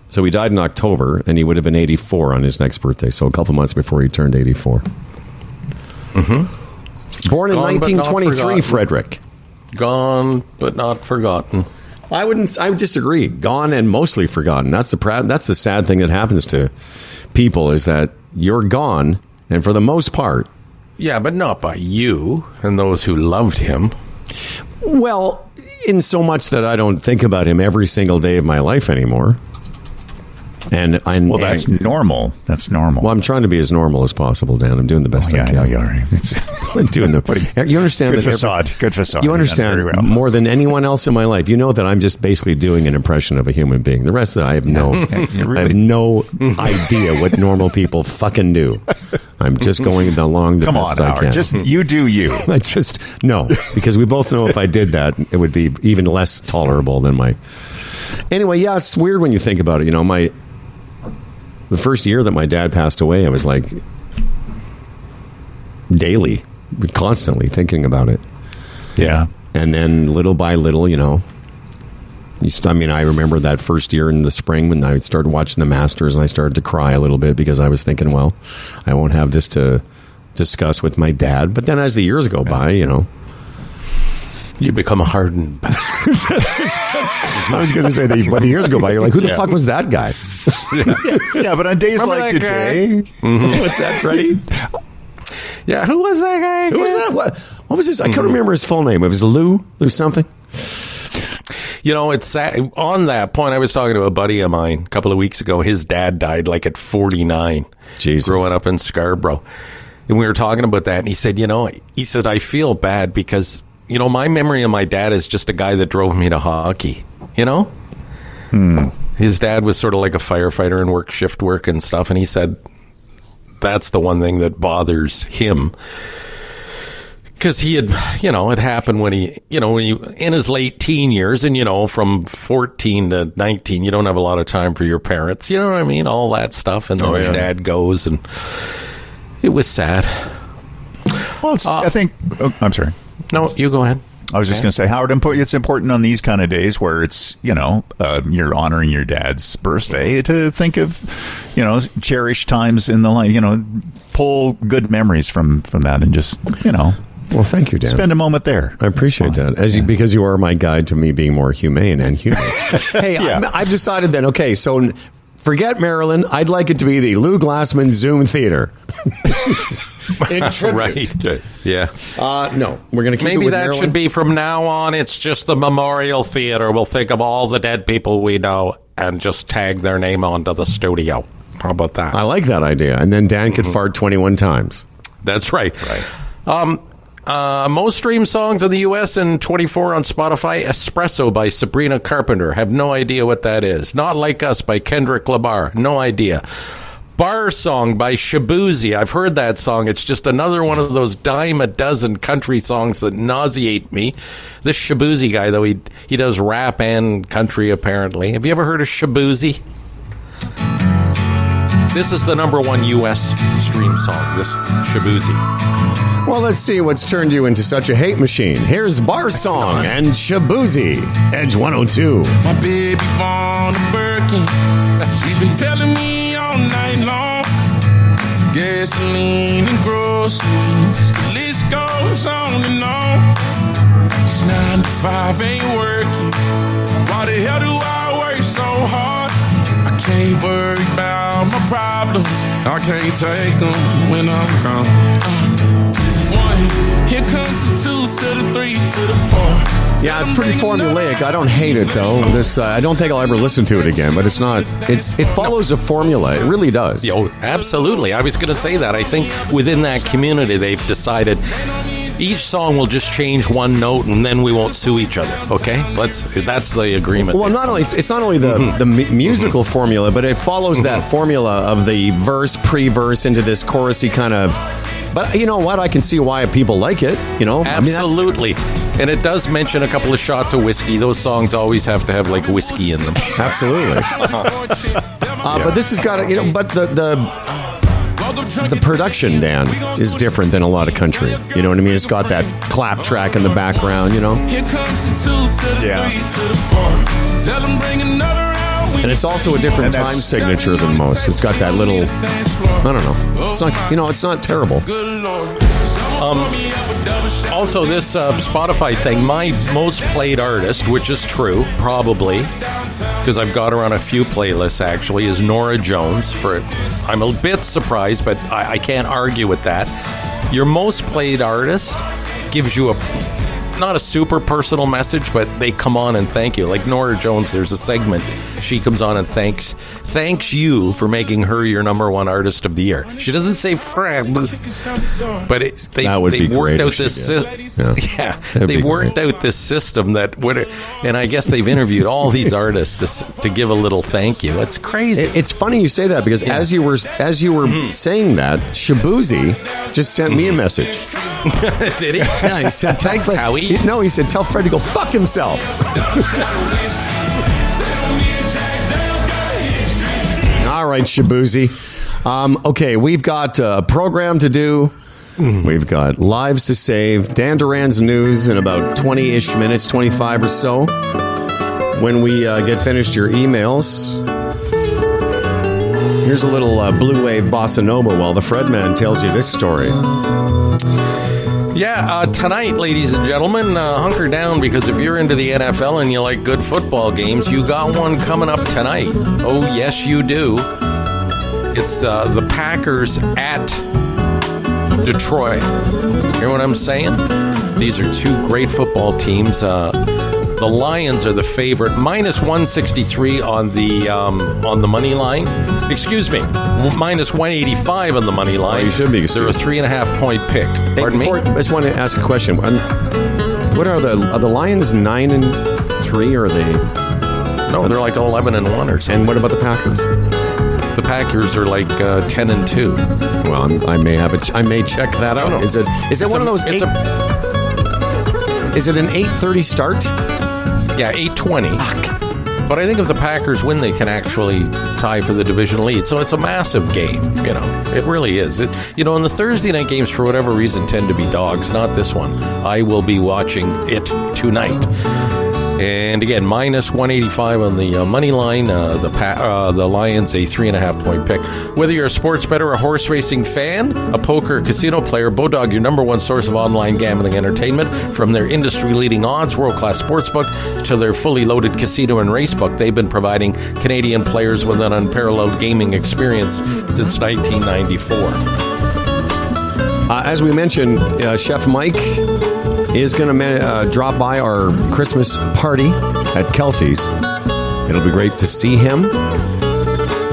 So he died in October, and he would have been 84 on his next birthday. So a couple months before he turned 84. Mm-hmm. Born in 1923, Frederick. Gone, but not forgotten. I would disagree. Gone and mostly forgotten. That's the sad thing that happens to people, is that you're gone, and for the most part. Yeah, but not by you and those who loved him. Well, in so much that I don't think about him every single day of my life anymore. That's normal. That's normal. Well, I'm trying to be as normal as possible, Dan. I'm doing the best I can. Yeah, you are. I'm doing you understand good that facade. Good facade. You understand more than anyone else in my life. You know that I'm just basically doing an impression of a human being. The rest of it, I have no idea what normal people fucking do. I'm just going along the best I can. Just you do you. I just no, because we both know if I did that, it would be even less tolerable than my. Anyway, yeah, it's weird when you think about it. You know, The first year that my dad passed away, I was like daily, constantly thinking about it. Yeah. And then little by little, you know, I remember that first year in the spring when I started watching the Masters and I started to cry a little bit because I was thinking, well, I won't have this to discuss with my dad. But then as the years go by, you know, you become a hardened bastard. I was going to say that, but the years go by, you're like, who the fuck was that guy? Yeah, but on days Remember like that today, What's that, Freddie? Yeah, who was that guy? Who was that? What was his? I couldn't remember his full name. It was Lou something. You know, it's sad. On that point, I was talking to a buddy of mine a couple of weeks ago. His dad died like at 49, Jesus. Growing up in Scarborough. And we were talking about that, and he said, I feel bad because, you know, my memory of my dad is just a guy that drove me to hockey, you know? His dad was sort of like a firefighter and worked shift work and stuff, and he said that's the one thing that bothers him. Because he had, you know, it happened when he in his late teen years, and, you know, from 14 to 19, you don't have a lot of time for your parents. You know what I mean? All that stuff. And then his dad goes, and it was sad. Well, I think, I'm sorry. No, you go ahead. I was just going to say, Howard, it's important on these kind of days where it's, you know, you're honoring your dad's birthday to think of, you know, cherished times in the life, you know, pull good memories from that and just, you know. Well, thank you, Dan. Spend a moment there. I appreciate that. Because you are my guide to me being more humane and human. Hey, I've decided then, okay, so forget Marilyn. I'd like it to be the Lou Glassman Zoom Theater. In tribute. Right. Yeah. No, we're going to keep Maybe it with that Marilyn. should be from now on. It's just the Memorial Theater. We'll think of all the dead people we know and just tag their name onto the studio. How about that? I like that idea. And then Dan could fart 21 times. That's right. Most streamed songs in the U.S. and 24 on Spotify. Espresso by Sabrina Carpenter. Have no idea what that is. Not Like Us by Kendrick Lamar. No idea. Bar Song by Shabuzi. I've heard that song. It's just another one of those dime a dozen country songs that nauseate me. This Shabuzi guy, though, he does rap and country, apparently. Have you ever heard of Shabuzi? This is the number one U.S. stream song, this Shabuzi. Well, let's see what's turned you into such a hate machine. Here's Bar Song and Shabuzi. Edge 102. My baby born a Birkin. She's been telling me all night long. Gasoline and groceries. The list goes on and on. It's 9 to 5, ain't working. Why the hell do I work so hard? I can't worry about my problems. I can't take them when I'm gone. 1, here comes the 2 to the 3 to the 4. Yeah, it's pretty formulaic. I don't hate it, though. I don't think I'll ever listen to it again, but it follows a formula. It really does. Oh, absolutely. I was going to say that. I think within that community, they've decided each song will just change one note, and then we won't sue each other. Okay, that's the agreement. Well, it's not only the musical formula, but it follows that formula of the verse, pre-verse into this chorusy kind of. But you know what? I can see why people like it. You know, absolutely. And it does mention a couple of shots of whiskey. Those songs always have to have like whiskey in them. Absolutely. But this has got a, you know, but the production, Dan, is different than a lot of country. You know what I mean? It's got that clap track in the background, you know? Yeah. And it's also a different time signature than most. It's got that little, I don't know. It's not, you know, it's not terrible. Also, this Spotify thing, my most played artist, which is true, probably, because I've got her on a few playlists, actually, is Norah Jones. I'm a bit surprised, but I can't argue with that. Your most played artist gives you not a super personal message, but they come on and thank you. Like Norah Jones, there's a segment. She comes on and thanks you for making her your number one artist of the year. She doesn't say Fred, but they've worked out this. They've worked out this system that would, and I guess they've interviewed all these artists to give a little thank you. It's crazy. It's funny you say that because as you were saying that, Shabuzi just sent me a message. Did he? Yeah, he said, thanks, Howie. No, he said, tell Fred to go fuck himself. All All right, Shabuzi. Okay, we've got a program to do. We've got lives to save. Dan Duran's news in about 20-ish minutes, 25 or so. When we get finished your emails, here's a little Blue Wave Bossa Nova while the Fred Man tells you this story. Yeah, tonight, ladies and gentlemen, hunker down, because if you're into the NFL and you like good football games, you got one coming up tonight. Oh, yes, you do. It's the Packers at Detroit. Hear what I'm saying? These are two great football teams. The Lions are the favorite, minus 163 on the money line. Excuse me, minus 185 on the money line. Oh, you should be. They're a 3.5-point pick. Pardon me? I just want to ask a question. What are the Lions 9-3? Or are they? No, they're like 11-1 or something. And what about the Packers? The Packers are like 10-2. Well, I may check that out. No. Is it one of those? Is it an 8:30 start? Yeah, 8:20. Fuck. But I think if the Packers win, they can actually tie for the division lead. So it's a massive game. It really is. And the Thursday night games, for whatever reason, tend to be dogs. Not this one. I will be watching it tonight. And again, minus 185 on the money line. The Lions, a 3.5-point pick. Whether you're a sports bettor, a horse racing fan, a poker or casino player, Bodog, your number one source of online gambling entertainment. From their industry-leading odds, world-class sportsbook, to their fully loaded casino and racebook, they've been providing Canadian players with an unparalleled gaming experience since 1994. As we mentioned, Chef Mike is going to drop by our Christmas party at Kelsey's. It'll be great to see him,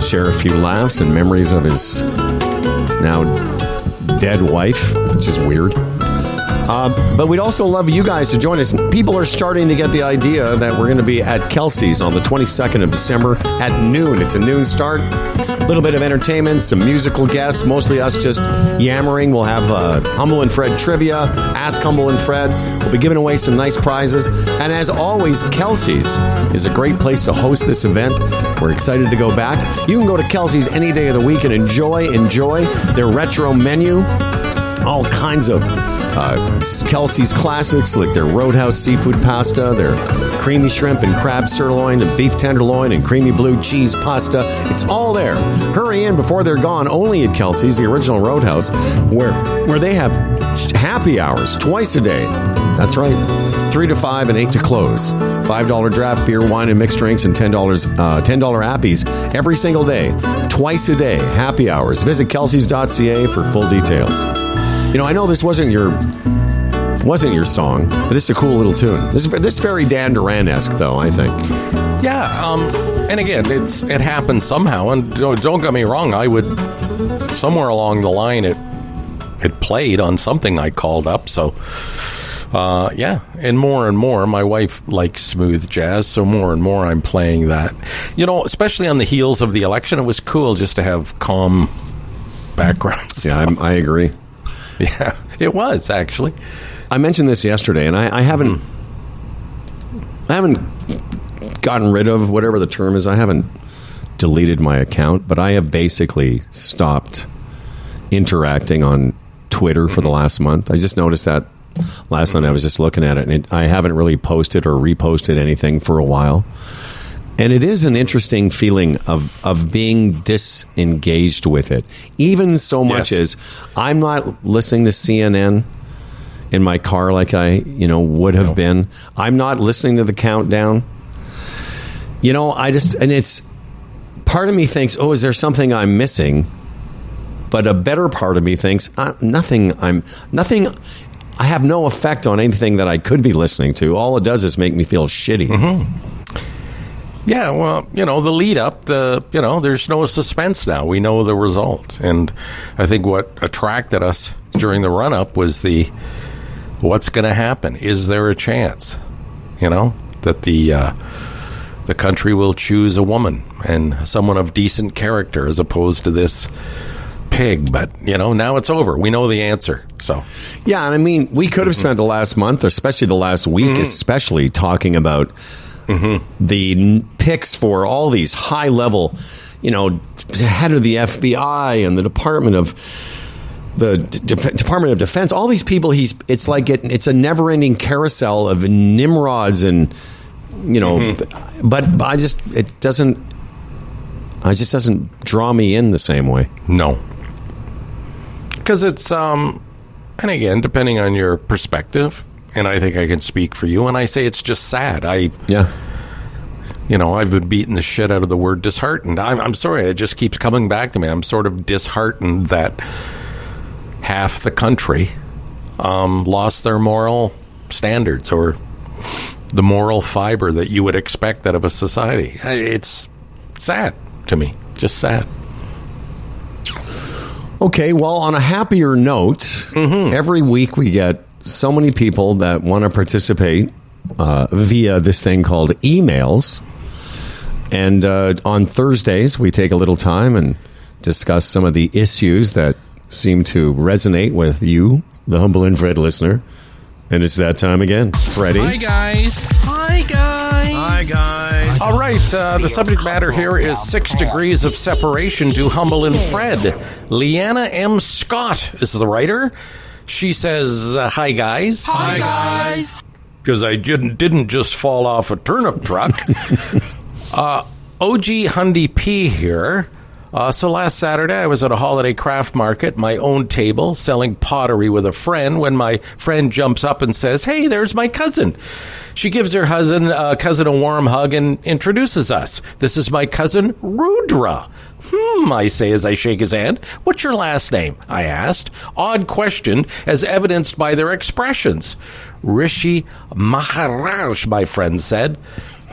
share a few laughs and memories of his now dead wife, which is weird. But we'd also love you guys to join us. People are starting to get the idea that we're going to be at Kelsey's on the 22nd of December at noon. It's a noon start. A little bit of entertainment, some musical guests, mostly us just yammering. We'll have Humble and Fred trivia, Ask Humble and Fred. We'll be giving away some nice prizes. And as always, Kelsey's is a great place to host this event. We're excited to go back. You can go to Kelsey's any day of the week and enjoy their retro menu. All kinds of Kelsey's classics, like their Roadhouse seafood pasta, their creamy shrimp and crab sirloin, and beef tenderloin, and creamy blue cheese pasta. It's all there. Hurry in before they're gone. Only at Kelsey's, the original Roadhouse, where they have happy hours twice a day. That's right. 3 to 5 and 8 to close. $5 draft beer, wine, and mixed drinks, and $10 appies every single day. Twice a day. Happy hours. Visit kelseys.ca for full details. I know this wasn't your song, but this is a cool little tune. This is very Dan Duran-esque, though, I think. Yeah, and again, it happened somehow, and don't get me wrong, I would, somewhere along the line, it played on something I called up, so, yeah, and more, my wife likes smooth jazz, so more and more I'm playing that. Especially on the heels of the election, it was cool just to have calm background stuff. Yeah, I agree. Yeah, it was, actually. I mentioned this yesterday, and I haven't gotten rid of whatever the term is. I haven't deleted my account, but I have basically stopped interacting on Twitter for the last month. I just noticed that last night. I was just looking at it, and I haven't really posted or reposted anything for a while. And it is an interesting feeling of being disengaged with it. Even so much as I'm not listening to CNN in my car like I, would have been. I'm not listening to the countdown. It's part of me thinks, oh, is there something I'm missing? But a better part of me thinks, nothing. I have no effect on anything that I could be listening to. All it does is make me feel shitty. Mm-hmm. Yeah, well, the lead up, there's no suspense now. We know the result. And I think what attracted us during the run up was what's going to happen? Is there a chance, that the country will choose a woman and someone of decent character as opposed to this pig? But, now it's over. We know the answer. So, yeah, and I mean, we could have spent the last month, especially the last week, especially talking about the picks for all these high-level, head of the FBI and the Department of Defense, all these people, it's it's a never-ending carousel of nimrods and, but it just doesn't draw me in the same way. No. Because it's, and again, depending on your perspective, and I think I can speak for you, and I say it's just sad. I've been beating the shit out of the word disheartened. I'm sorry, it just keeps coming back to me. I'm sort of disheartened that half the country lost their moral standards or the moral fiber that you would expect out of a society. It's sad to me. Just sad. Okay, well, on a happier note, every week we get so many people that want to participate via this thing called emails. And on Thursdays, we take a little time and discuss some of the issues that seem to resonate with you, the Humble and Fred listener. And it's that time again. Freddie. Hi, guys. All right, the subject matter here is 6 degrees of separation to Humble and Fred. Leanna M. Scott is the writer. She says, hi, guys. Hi, guys. Because I didn't just fall off a turnip truck. OG Hundy P here. So last Saturday, I was at a holiday craft market, my own table, selling pottery with a friend, when my friend jumps up and says, hey, there's my cousin. She gives her cousin a warm hug and introduces us. This is my cousin, Rudra. I say as I shake his hand. What's your last name? I asked. Odd question, as evidenced by their expressions. Rishi Maharaj, my friend said.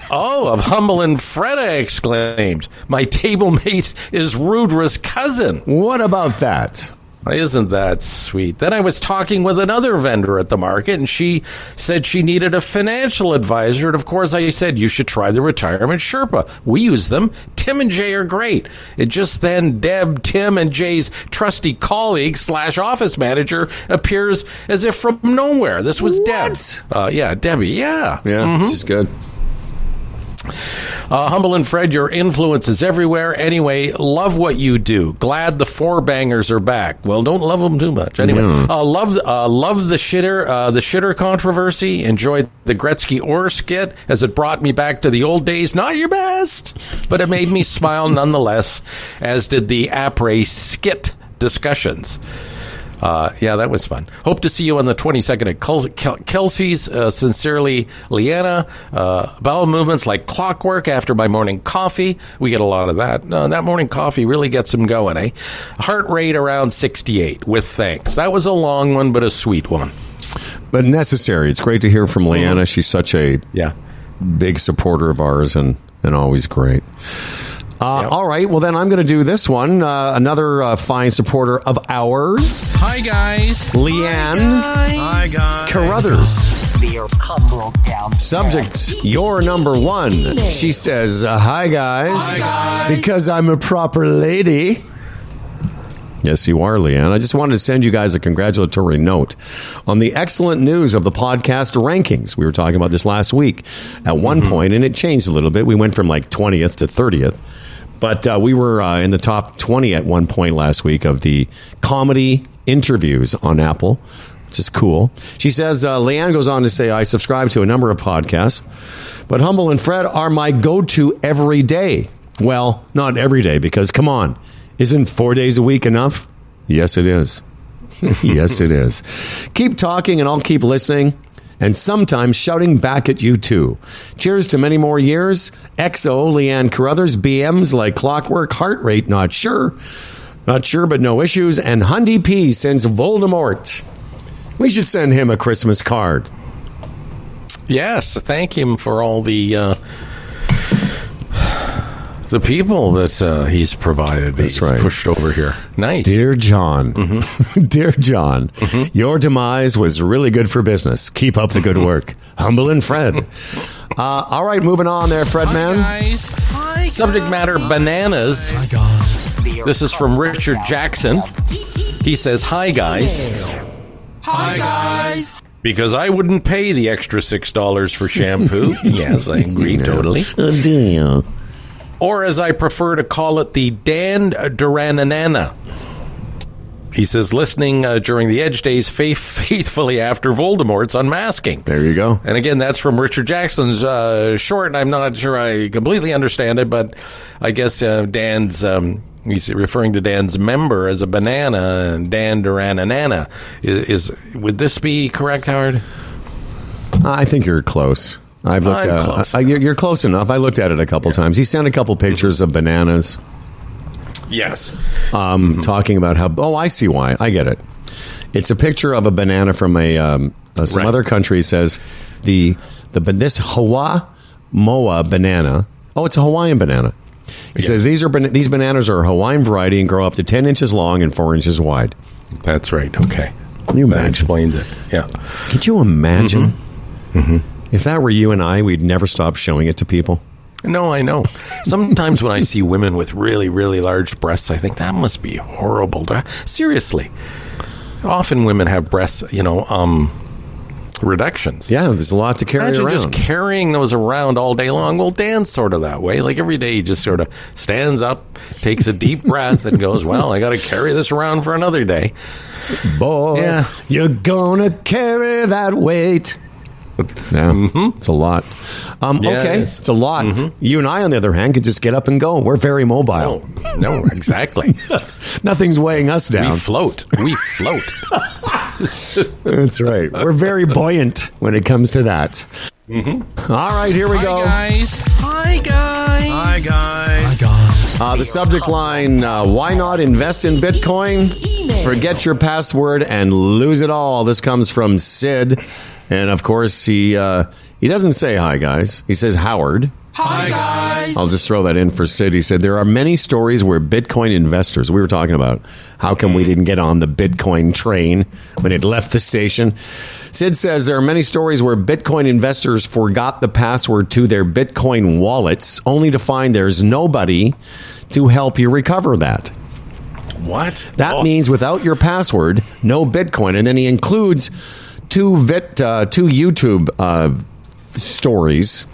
Oh, of Humble and Fred, I exclaimed. My table mate is Rudra's cousin. What about that? Isn't that sweet? Then I was talking with another vendor at the market, and she said she needed a financial advisor. And of course, I said, you should try the Retirement Sherpa. We use them. Tim and Jay are great. And just then, Deb, Tim, and Jay's trusty colleague / office manager appears as if from nowhere. This was Deb. Yeah, Debbie, yeah. Yeah, she's good. Humble and Fred, your influence is everywhere. Anyway, love what you do. Glad the 4 bangers are back. Well, don't love them too much. Anyway, love the shitter controversy. Enjoyed the Gretzky Orr skit as it brought me back to the old days. Not your best, but it made me smile nonetheless, as did the après skit discussions. Yeah, that was fun. Hope to see you on the 22nd at Kelsey's. Sincerely, Leanna. Bowel movements like clockwork after my morning coffee. We get a lot of that. That morning coffee really gets them going, eh? Heart rate around 68, with thanks. That was a long one, but a sweet one. But necessary. It's great to hear from Leanna. She's such a big supporter of ours and always great. All right, well, then I'm going to do this one. Another fine supporter of ours. Hi, guys. Leanne. Hi, guys. Carruthers. Subject, you're number 1. She says, hi, guys. Hi, guys. Because I'm a proper lady. Yes, you are, Leanne. I just wanted to send you guys a congratulatory note on the excellent news of the podcast rankings. We were talking about this last week at one point, and it changed a little bit. We went from like 20th to 30th. But we were in the top 20 at one point last week of the comedy interviews on Apple, which is cool. She says, Leanne goes on to say, I subscribe to a number of podcasts, but Humble and Fred are my go-to every day. Well, not every day, because come on, isn't 4 days a week enough? Yes, it is. Yes, it is. Keep talking and I'll keep listening. And sometimes shouting back at you, too. Cheers to many more years. XO, Leanne Carruthers, BMs like clockwork, heart rate, not sure. Not sure, but no issues. And Hundy P sends Voldemort. We should send him a Christmas card. Yes, thank him for all the people that he's provided. That's he's right. Pushed over here. Nice. Dear John, dear John, your demise was really good for business. Keep up the good work. Humble and Fred. All right, moving on there, Fred man. Guys. Hi, guys. Subject matter, bananas. Hi, guys. This is from Richard Jackson. He says, hi, guys. Hi, guys. Because I wouldn't pay the extra $6 for shampoo. Yes, I agree totally. Do you? or as I prefer to call it, the Dan Durananana. He says, listening during the Edge days faithfully after Voldemort's unmasking. There you go. And again, that's from Richard Jackson's short, and I'm not sure I completely understand it, but I guess Dan's, he's referring to Dan's member as a banana, and Dan Durananana. Would this be correct, Howard? I think you're close. I've looked at close. You're close enough. I looked at it a couple times. He sent a couple pictures of bananas. Yes. Talking about how, I see why. I get it. It's a picture of a banana from some other country. Says this Hawa Moa banana. Oh, it's a Hawaiian banana. He says these bananas are a Hawaiian variety and grow up to 10 inches long and 4 inches wide. That's right. Okay. Can you imagine? That explains it. Yeah. Could you imagine if that were you and I, we'd never stop showing it to people? No, I know. Sometimes when I see women with really, really large breasts, I think that must be horrible. Seriously. Often women have breast, reductions. Yeah, there's a lot to carry Imagine around. just carrying those around all day long. Well, Dan's sort of that way. Like every day he just sort of stands up, takes a deep breath, and goes, well, I got to carry this around for another day. Boy, you're gonna carry that weight. Yeah, it's a lot. Okay, it's a lot. You and I, on the other hand, could just get up and go. We're very mobile. No, exactly. Nothing's weighing us down. We float. That's right. We're very buoyant when it comes to that. All right, here we go. Hi, guys. The subject line, why not invest in Bitcoin? Forget your password and lose it all. This comes from Sid. And, of course, he doesn't say hi, guys. He says Howard. Hi, guys. I'll just throw that in for Sid. He said, there are many stories where Bitcoin investors, we were talking about how come we didn't get on the Bitcoin train when it left the station. Sid says there are many stories where Bitcoin investors forgot the password to their Bitcoin wallets, only to find there's nobody to help you recover that. What? That means without your password, no Bitcoin. And then he includes two YouTube stories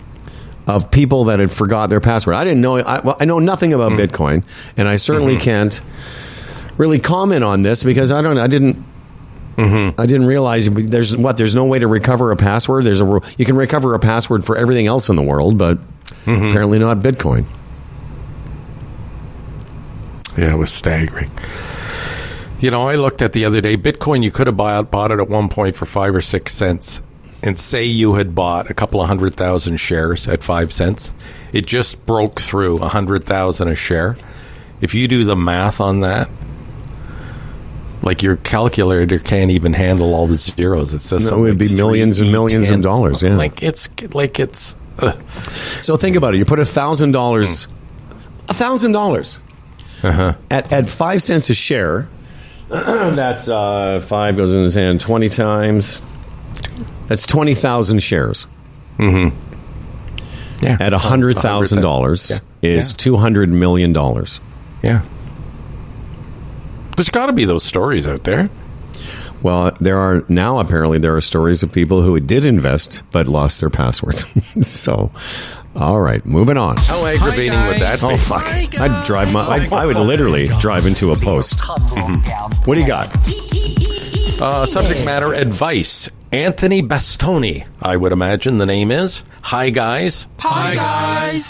of people that had forgot their password. I didn't know. I know nothing about Bitcoin, and I certainly can't really comment on this because I didn't realize there's no way to recover a password. You can recover a password for everything else in the world, but apparently not Bitcoin. Yeah, it was staggering. I looked at the other day, Bitcoin, you could have bought it at one point for 5 or 6 cents. And say you had bought a couple of 100,000 shares at 5 cents. It just broke through 100,000 a share. If you do the math on that, like your calculator can't even handle all the zeros. It says it would be millions and millions of dollars. Yeah, it's. So think about it. You put $1,000, $1,000 at 5 cents a share. That's 5 goes in his hand 20 times. That's 20,000 shares. Yeah, at $100,000 is $200 million. Yeah. There's got to be those stories out there. Well, there are stories of people who did invest but lost their passwords. So, all right, moving on. How aggravating would that be? Oh, fuck. I would literally drive into a post. What do you got? Subject matter, advice. Anthony Bastoni, I would imagine the name is. Hi, guys. Hi, guys.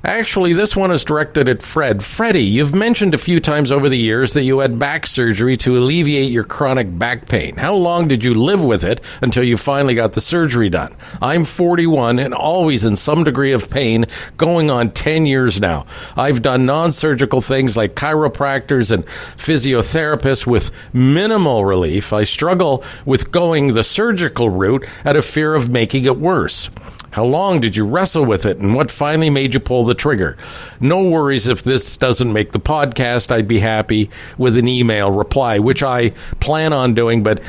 Actually, this one is directed at Fred. Freddie, you've mentioned a few times over the years that you had back surgery to alleviate your chronic back pain. How long did you live with it until you finally got the surgery done? I'm 41 and always in some degree of pain, going on 10 years now. I've done non-surgical things like chiropractors and physiotherapists with minimal relief. I struggle with going the surgical route out of fear of making it worse. How long did you wrestle with it, and what finally made you pull the trigger? No worries if this doesn't make the podcast. I'd be happy with an email reply, which I plan on doing. But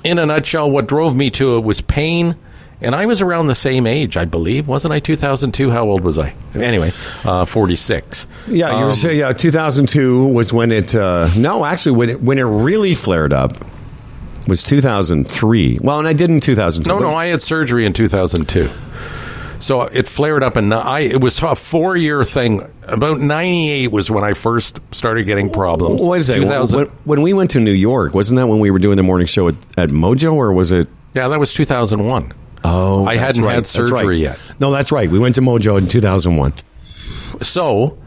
in a nutshell, what drove me to it was pain. And I was around the same age, I believe. Wasn't I 2002? How old was I? Anyway, 46. Yeah, you were saying 2002 was when it... when it really flared up was 2003. Well, and I did in 2002. No, I had surgery in 2002. So it flared up, and it was a 4-year thing. About 98 was when I first started getting problems. Wait a second. When we went to New York, wasn't that when we were doing the morning show at Mojo, or was it? Yeah, that was 2001. Oh, I hadn't had surgery yet. No, that's right. We went to Mojo in 2001. So,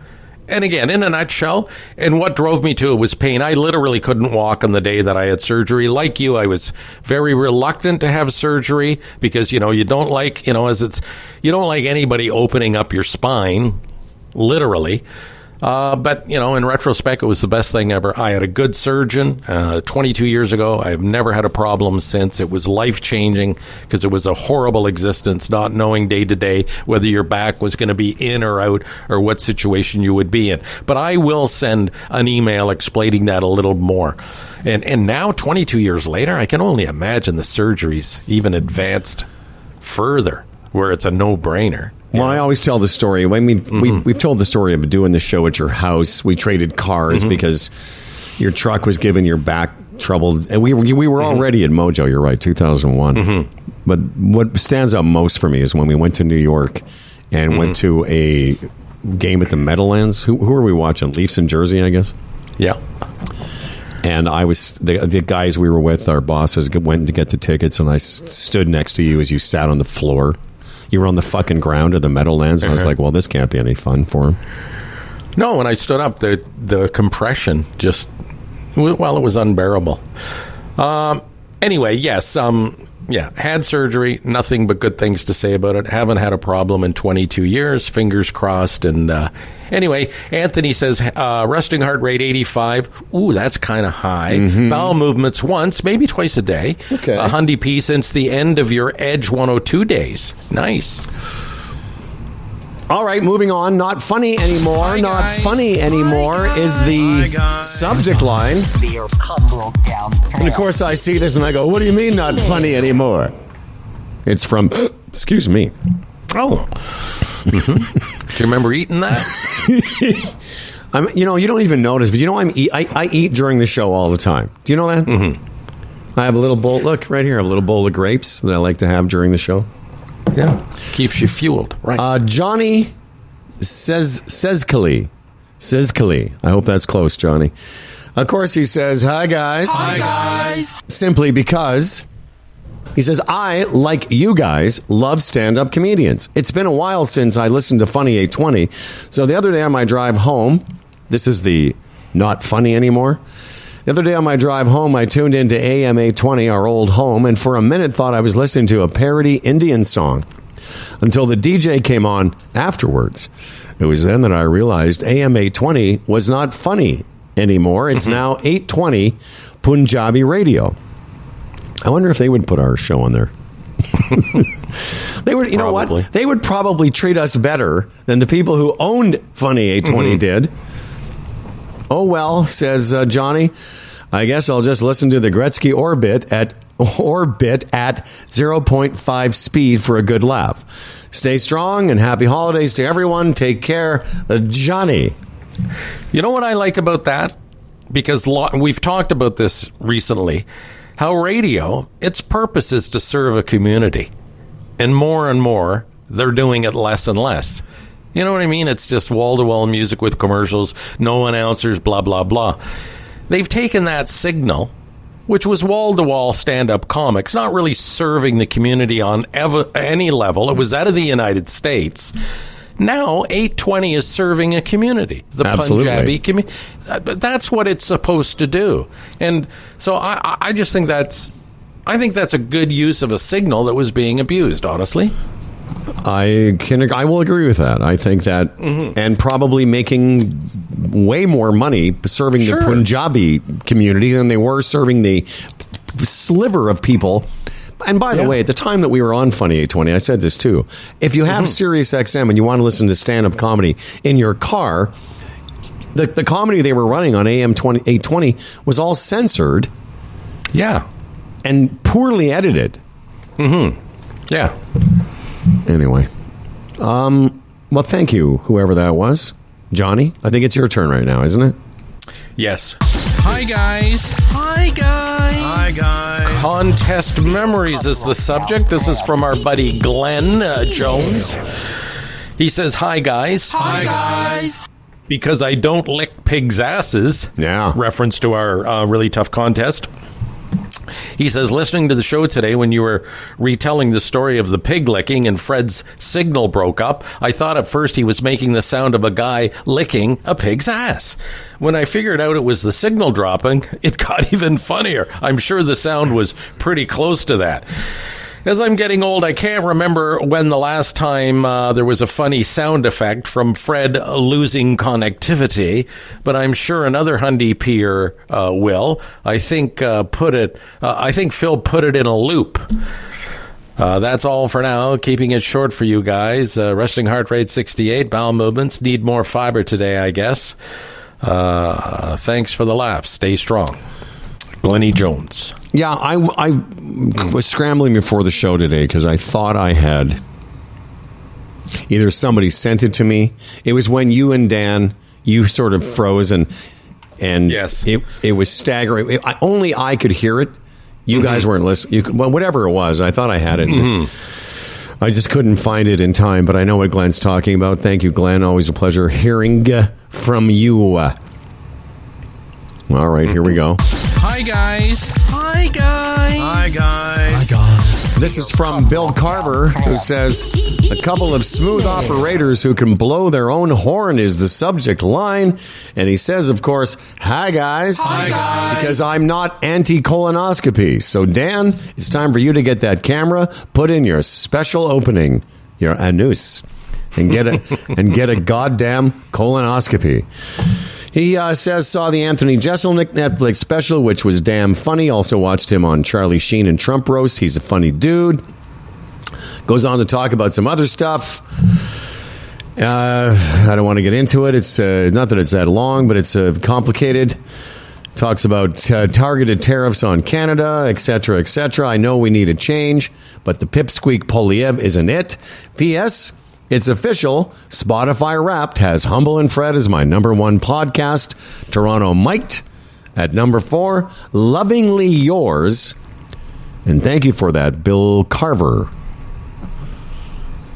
and again, in a nutshell, and what drove me to it was pain. I literally couldn't walk on the day that I had surgery. Like you, I was very reluctant to have surgery because, you don't like, you don't like anybody opening up your spine, literally. But, in retrospect, it was the best thing ever. I had a good surgeon 22 years ago. I have never had a problem since. It was life-changing because it was a horrible existence, not knowing day to day whether your back was going to be in or out or what situation you would be in. But I will send an email explaining that a little more. And now, 22 years later, I can only imagine the surgeries even advanced further, where it's a no-brainer. Well, I always tell the story. I mean, we've told the story of doing the show at your house. We traded cars because your truck was giving your back trouble. And we were already at Mojo, you're right, 2001. But what stands out most for me is when we went to New York and went to a game at the Meadowlands. Who were we watching? Leafs in Jersey, I guess? Yeah. And I was the guys we were with, our bosses, went to get the tickets, and I stood next to you as you sat on the floor. You were on the fucking ground of the Meadowlands, and I was like, well, this can't be any fun for him. No, when I stood up, the compression just, it was unbearable. Anyway, yes, had surgery, nothing but good things to say about it. Haven't had a problem in 22 years, fingers crossed. And anyway, Anthony says, resting heart rate 85. Ooh, that's kind of high. Bowel movements once, maybe twice a day. Okay. A Hundy P since the end of your Edge 102 days. Nice. All right, moving on. Not funny anymore. Hi, not guys. funny anymore is the subject line. And of course, I see this and I go, what do you mean not funny anymore? It's from, excuse me. Oh. Do you remember eating that? You don't even notice, but I eat during the show all the time. Do you know that? I have a little bowl. Look, right here, I have a little bowl of grapes that I like to have during the show. Yeah. Keeps you fueled. Right. Johnny Sezkali. I hope that's close, Johnny. Of course, he says, hi, guys. Hi, guys. Simply because he says, I, like you guys, love stand-up comedians. It's been a while since I listened to Funny 820. So the other day on my drive home, this is the not funny anymore. The other day on my drive home, I tuned into AM 820, our old home, and for a minute thought I was listening to a parody Indian song until the DJ came on afterwards. It was then that I realized AM 820 was not funny anymore. It's now 820 Punjabi radio. I wonder if they would put our show on there. They would, know what? They would probably treat us better than the people who owned Funny 820 did. Oh, well, says Johnny, I guess I'll just listen to the Gretzky orbit at 0.5 speed for a good laugh. Stay strong and happy holidays to everyone. Take care. Johnny. You know what I like about that? Because we've talked about this recently. How radio, its purpose is to serve a community. And more, they're doing it less and less. You know what I mean? It's just wall-to-wall music with commercials, no announcers, blah, blah, blah. They've taken that signal, which was wall-to-wall stand-up comics, not really serving the community on any level. It was out of the United States. Now, 820 is serving a community, the Punjabi community. That's what it's supposed to do. And so I just think that's a good use of a signal that was being abused, honestly. I will agree with that. I think that, and probably making way more money serving the Punjabi community than they were serving the sliver of people. And by the way, at the time that we were on Funny 820, I said this too. If you have Sirius XM and you want to listen to stand-up comedy in your car, the comedy they were running on AM 820 was all censored. Yeah. And poorly edited. Yeah. Anyway, well, thank you, whoever that was. Johnny, I think it's your turn right now, isn't it? Yes. Hi, guys. Hi, guys. Hi, guys. Contest memories is the subject. This is from our buddy Glenn Jones. He says, hi, guys. Hi, guys. Because I don't lick pigs' asses. Yeah. Reference to our really tough contest. He says, listening to the show today when you were retelling the story of the pig licking and Fred's signal broke up, I thought at first he was making the sound of a guy licking a pig's ass. When I figured out it was the signal dropping, it got even funnier. I'm sure the sound was pretty close to that. As I'm getting old, I can't remember when the last time there was a funny sound effect from Fred losing connectivity, but I'm sure another Hyundai peer will. I think Phil put it in a loop. That's all for now. Keeping it short for you guys. Resting heart rate 68. Bowel movements need more fiber today, I guess. Thanks for the laughs. Stay strong. Glennie Jones. Yeah, I was scrambling before the show today because I thought I had either somebody sent it to me. It was when you and Dan, you sort of froze and yes, it was staggering. Only I could hear it. You guys weren't listening. Well, whatever it was, I thought I had it. I just couldn't find it in time, but I know what Glenn's talking about. Thank you, Glenn. Always a pleasure hearing from you. All right, here we go. Hi, guys. Hi, guys. Hi, guys. Hi, guys. This is from Bill Carver, who says, a couple of smooth operators who can blow their own horn is the subject line. And he says, of course, hi, guys. Hi, guys. Because I'm not anti-colonoscopy. So, Dan, it's time for you to get that camera, put in your special opening, your anus, and get a goddamn colonoscopy. He says, saw the Anthony Jeselnik Netflix special, which was damn funny. Also watched him on Charlie Sheen and Trump roast. He's a funny dude. Goes on to talk about some other stuff. I don't want to get into it. It's not that it's that long, but it's complicated. Talks about targeted tariffs on Canada, etc., etc. I know we need a change, but the pipsqueak Poliev isn't it. P.S. It's official. Spotify Wrapped has Humble and Fred as my number one podcast. Toronto Mic'd at number 4. Lovingly yours. And thank you for that, Bill Carver.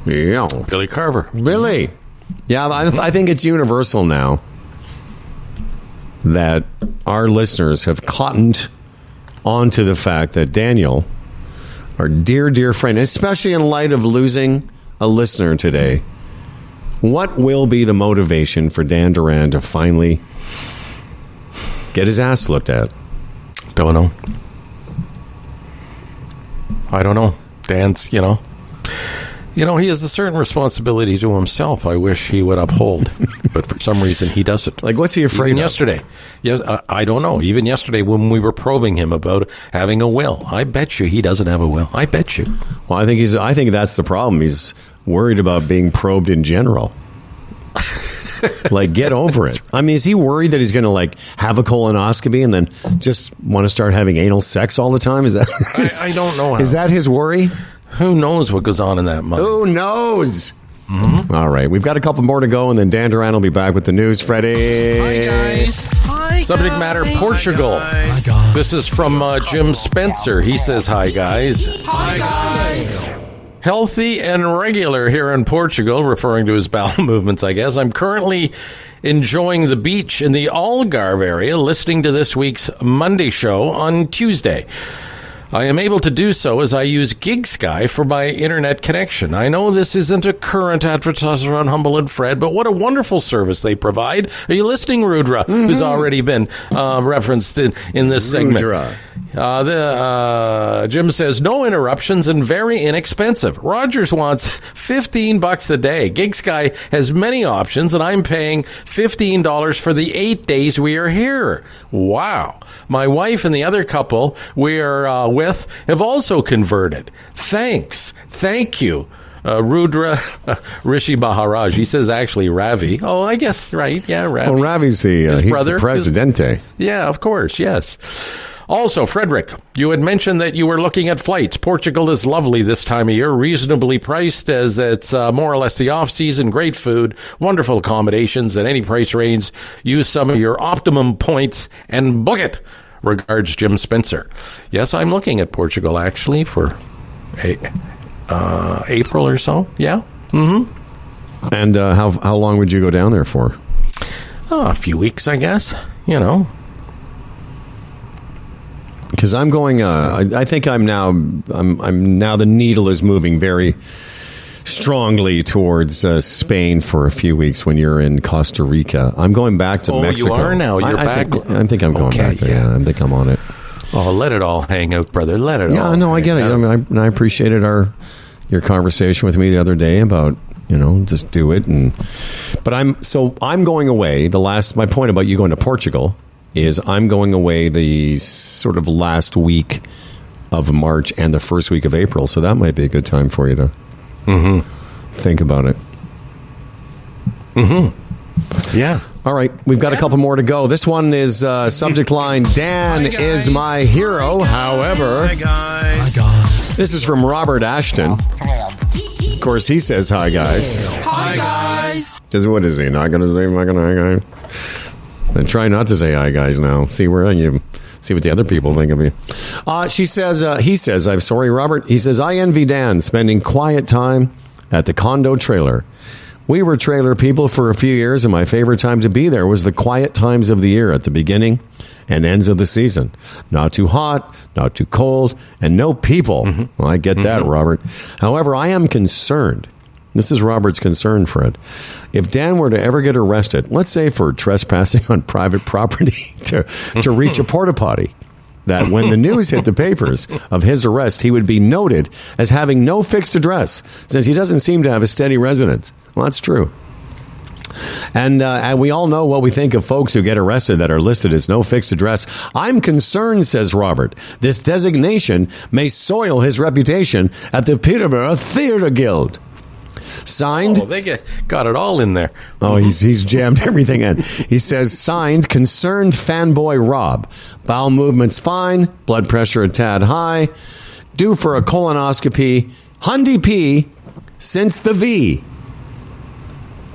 Yeah. Billy Carver. Billy. Yeah, I think it's universal now that our listeners have cottoned onto the fact that Daniel, our dear, dear friend, especially in light of losing a listener today, what will be the motivation for Dan Duran to finally get his ass looked at? Don't know. I don't know. Dan's, he has a certain responsibility to himself I wish he would uphold, but for some reason he doesn't. Like, what's he afraid Even of? yesterday. Yes, I don't know. Even yesterday when we were probing him about having a will, I bet you he doesn't have a will. I bet you. Well, I think that's the problem. He's worried about being probed in general. Like, get over it. I mean, is he worried that he's going to have a colonoscopy and then just want to start having anal sex all the time? Is that? I don't know. Is that his worry? Who knows what goes on in that mind? Who knows? Mm-hmm. All right, we've got a couple more to go, and then Dan Duran will be back with the news. Freddie. Hi, guys. Hi, Subject matter, Portugal. Hi, guys. This is from Jim Spencer. He says, hi, guys. Hi, guys. Healthy and regular here in Portugal, referring to his bowel movements, I guess. I'm currently enjoying the beach in the Algarve area, listening to this week's Monday show on Tuesday. I am able to do so as I use GigSky for my internet connection. I know this isn't a current advertiser on Humble and Fred, but what a wonderful service they provide. Are you listening, Rudra, who's already been referenced in this segment? Jim says, no interruptions and very inexpensive. Rogers wants $15 a day. GigSky has many options, and I'm paying $15 for the 8 days we are here. Wow. My wife and the other couple we are with have also converted. Thanks. Thank you. Rudra Rishi Maharaj. He says actually Ravi. Oh, I guess, right. Yeah, Ravi. Well, Ravi's he's brother, the presidente. Yeah, of course, yes. Also, Frederick, you had mentioned that you were looking at flights. Portugal is lovely this time of year, reasonably priced as it's more or less the off-season, great food, wonderful accommodations at any price range. Use some of your optimum points and book it. Regards, Jim Spencer. Yes, I'm looking at Portugal, actually, for April or so. Yeah. Mm-hmm. And how long would you go down there for? A few weeks, I guess. You know. Because I'm going. I think I'm now the needle is moving very strongly towards Spain for a few weeks when you're in Costa Rica. I'm going back to Mexico. Oh, you are now? You're back? I think I'm going back there. Yeah, I think I'm on it. Oh, let it all hang out, brother. Let it all. Yeah, no, I get it. I appreciated your conversation with me the other day about, just do it. But I'm going away. My point about you going to Portugal is I'm going away the sort of last week of March and the first week of April. So that might be a good time for you to think about it. Mm-hmm. Yeah. All right. We've got a couple more to go. This one is subject line, Dan is my hero. However, Hi guys. This is from Robert Ashton. Of course, he says hi, guys. Hi guys. What is he? Not going to say hi, guys? Then try not to say hi, guys now. See what the other people think of you. He says, I'm sorry, Robert. He says, I envy Dan spending quiet time at the condo trailer. We were trailer people for a few years, and my favorite time to be there was the quiet times of the year at the beginning and ends of the season. Not too hot, not too cold, and no people. Mm-hmm. Well, I get that, Robert. However, I am concerned. This is Robert's concern, Fred. If Dan were to ever get arrested, let's say for trespassing on private property to reach a porta potty, that when the news hit the papers of his arrest, he would be noted as having no fixed address, since he doesn't seem to have a steady residence. Well, that's true. And we all know what we think of folks who get arrested that are listed as no fixed address. I'm concerned, says Robert, this designation may soil his reputation at the Peterborough Theatre Guild. Signed. Oh, they got it all in there. Oh, he's jammed everything in. He says, signed, concerned fanboy Rob. Bowel movements fine, blood pressure a tad high, due for a colonoscopy, Hyundai P since the V.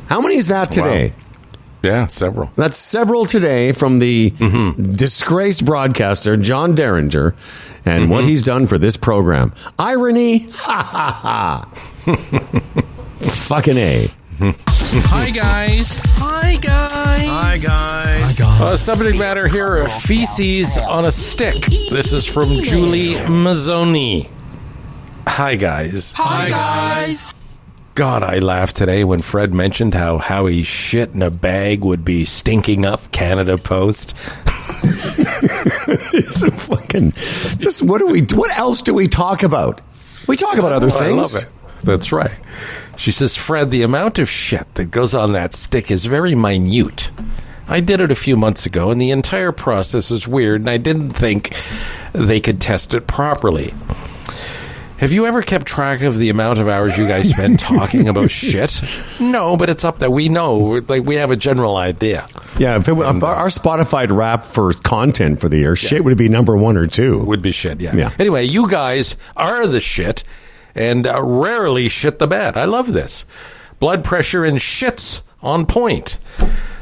How many is that today? Wow. Yeah, several. That's several today from the disgraced broadcaster, John Derringer, and what he's done for this program. Irony? Ha, ha, ha. Fucking A. Hi guys. Hi guys. Hi guys. Subject matter here, feces on a stick. This is from Julie Mazzoni. Hi guys. Hi guys. God, I laughed today when Fred mentioned how Howie's shit in a bag would be stinking up Canada Post. It's a fucking... Just what else do we talk about? We talk about other things. I love it. That's right. She says, Fred, the amount of shit that goes on that stick is very minute. I did it a few months ago, and the entire process is weird, and I didn't think they could test it properly. Have you ever kept track of the amount of hours you guys spend talking about shit? No, but it's up there. We know. Like, we have a general idea. Yeah, if our Spotify rap for content for the year, shit would be number 1 or 2. Would be shit, yeah. Anyway, you guys are the shit, and rarely shit the bed. I love this. Blood pressure and shits on point.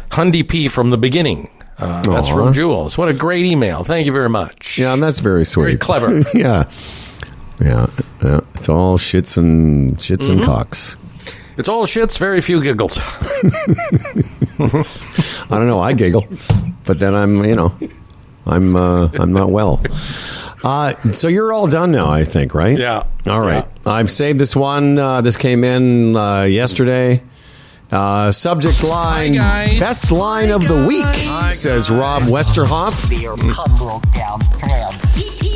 Hyundai P from the beginning. That's from Jules. What a great email. Thank you very much. Yeah, that's very sweet. Very clever. Yeah. It's all shits and cocks. It's all shits, very few giggles. I don't know. I giggle, but then I'm not well. So you're all done now, I think, right? Yeah. All right. Yeah. I've saved this one. This came in yesterday. Subject line, best line of the week, says Rob Westerhoff.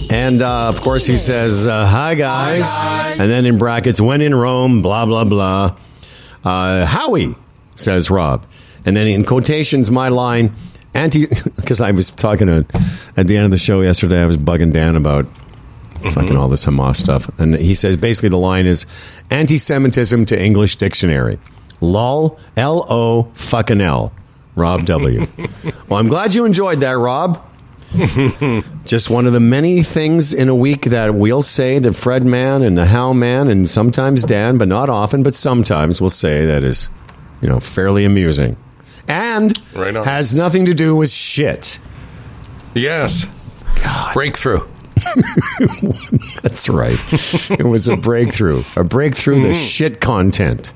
And, of course, he says, hi, guys. And then in brackets, when in Rome, blah, blah, blah. Howie, says Rob. And then in quotations, my line, because I was talking at the end of the show yesterday, I was bugging Dan about fucking all this Hamas stuff. And he says, basically, the line is anti-Semitism to English dictionary. LOL, L-O, fucking L. Rob W. Well, I'm glad you enjoyed that, Rob. Just one of the many things in a week that we'll say that Fred man and the How man and sometimes Dan, but not often, but sometimes we'll say that is, fairly amusing. And has nothing to do with shit. Yes. Breakthrough. That's right. It was a breakthrough. A breakthrough the shit content.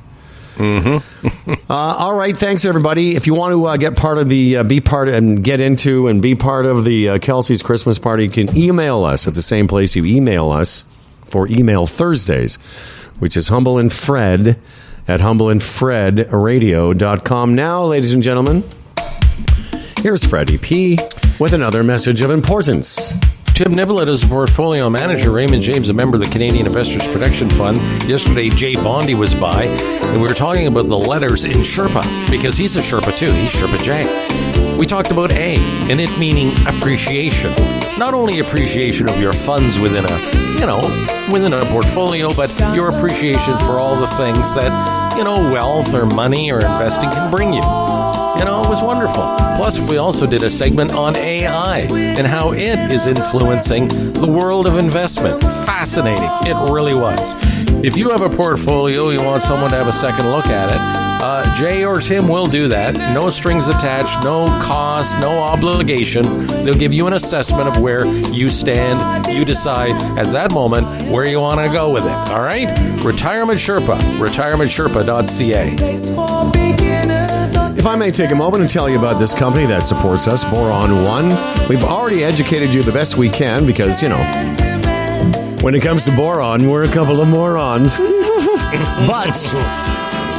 All right, thanks everybody. If you want to get part of the be part and get into and be part of the Kelsey's Christmas party, you can email us at the same place you email us for Email Thursdays, which is humbleandfred at humbleandfredradio.com. Now, ladies and gentlemen, here's Freddie P with another message of importance. Tim Niblett is a portfolio manager. Raymond James, a member of the Canadian Investors Protection Fund. Yesterday, Jay Bondi was by, and we were talking about the letters in Sherpa, because he's a Sherpa too. He's Sherpa Jay. We talked about A, and it meaning appreciation. Not only appreciation of your funds within a portfolio, but your appreciation for all the things that, wealth or money or investing can bring you. It was wonderful. Plus, we also did a segment on AI and how it is influencing the world of investment. Fascinating. It really was. If you have a portfolio, you want someone to have a second look at it, Jay or Tim will do that. No strings attached, no cost, no obligation. They'll give you an assessment of where you stand. You decide at that moment where you want to go with it. All right? Retirement Sherpa, retirementsherpa.ca. If I may take a moment and tell you about this company that supports us, Boron One. We've already educated you the best we can because, when it comes to boron, we're a couple of morons. But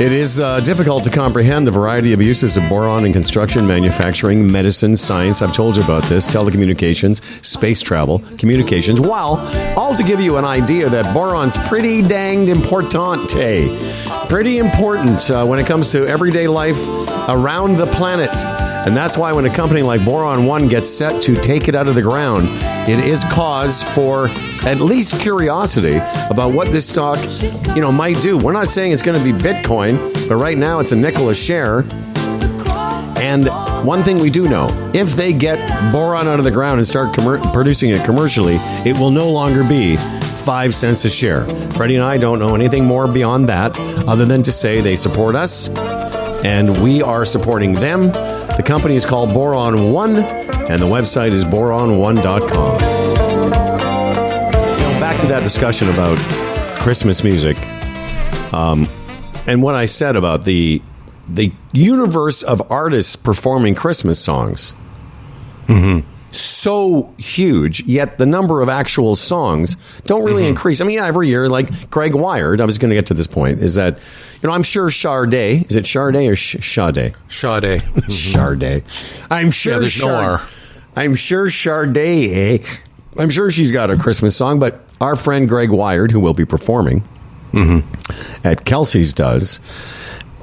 it is difficult to comprehend the variety of uses of boron in construction, manufacturing, medicine, science. I've told you about this. Telecommunications, space travel, communications. Well, all to give you an idea that boron's pretty danged importante. Pretty important when it comes to everyday life around the planet. And that's why when a company like Boron One gets set to take it out of the ground, it is cause for at least curiosity about what this stock, might do. We're not saying it's going to be Bitcoin, but right now it's a nickel a share. And one thing we do know, if they get boron out of the ground and start producing it commercially, it will no longer be 5 cents a share. Freddie and I don't know anything more beyond that other than to say they support us and we are supporting them. The company is called Boron One and the website is boron1.com. Back to that discussion about Christmas music and what I said about the universe of artists performing Christmas songs. So huge, yet the number of actual songs don't really increase. I mean, every year, like Greg Wired, I was going to get to this point, is that, I'm sure Sade, is it Sade or Sade? Sade. Sade. I'm sure. Yeah, there's no R. I'm sure Sade, I'm sure she's got a Christmas song, but our friend Greg Wired, who will be performing at Kelsey's does.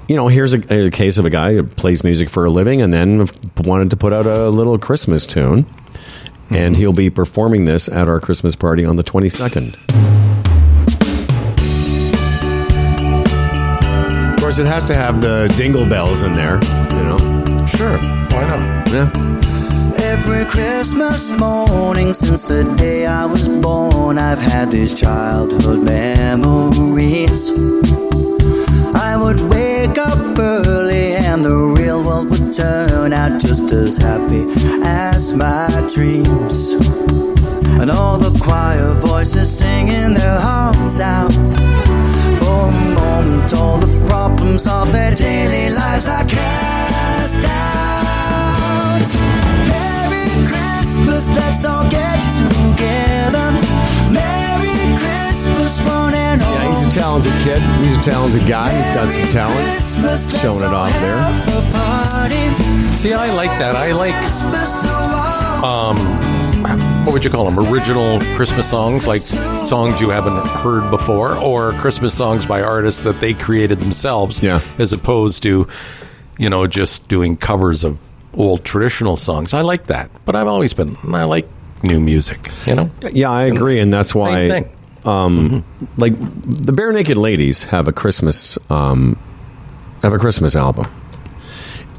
Here's a case of a guy who plays music for a living and then wanted to put out a little Christmas tune. And he'll be performing this at our Christmas party on the 22nd. Of course, it has to have the jingle bells in there, Sure, why not? Yeah. Every Christmas morning since the day I was born, I've had these childhood memories. I would wake up early and the real world would turn out just as happy as my dreams. And all the choir voices singing their hearts out. For a moment all the problems of their daily lives are cast out. Merry Christmas, let's all get together. Merry Christmas, one and all. Yeah, he's a talented kid. He's a talented guy. He's got some talent. Showing it off there. See, I like that. I like, what would you call them? Original Christmas songs, like songs you haven't heard before, or Christmas songs by artists that they created themselves, as opposed to, just doing covers of old traditional songs. I like that. But I like new music, Yeah, I agree. And that's why, like the Bare Naked Ladies have a Christmas album.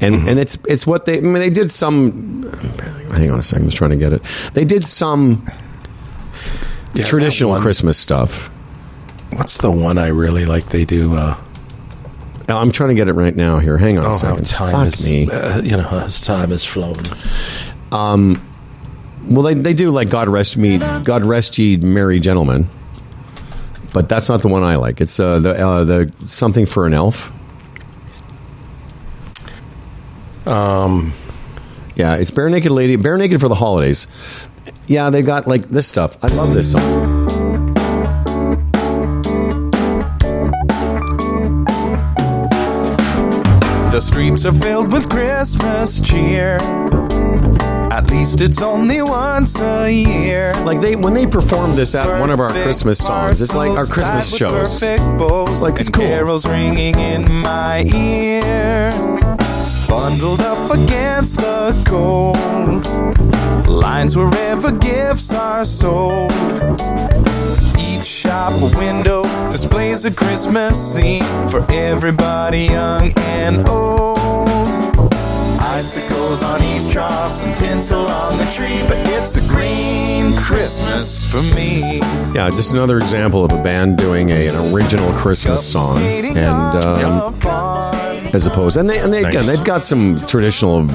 And it's what they did some. Hang on a second, I'm just trying to get it. They did some traditional Christmas stuff. What's the one I really like? They do. I'm trying to get it right now. Here, hang on a second. Fuck me. As time has flown. Well, they do like God Rest Ye Merry Gentlemen, but that's not the one I like. It's the Something for an Elf. Yeah, it's Bare Naked Lady, Bare Naked for the Holidays. Yeah, they got like this stuff. I love this song. The streets are filled with Christmas cheer. At least it's only once a year. Like when they perform this at one of our Christmas songs, it's like our Christmas shows. It's like it's cool. Carols ringing in my ear. Bundled up against the cold. Lines wherever gifts are sold. Each shop window displays a Christmas scene for everybody young and old. Icicles on each troughs and tinsel on the tree, but it's a green Christmas for me. Yeah, just another example of a band doing an original Christmas song, and as opposed, and they Nice. Again, they've got some traditional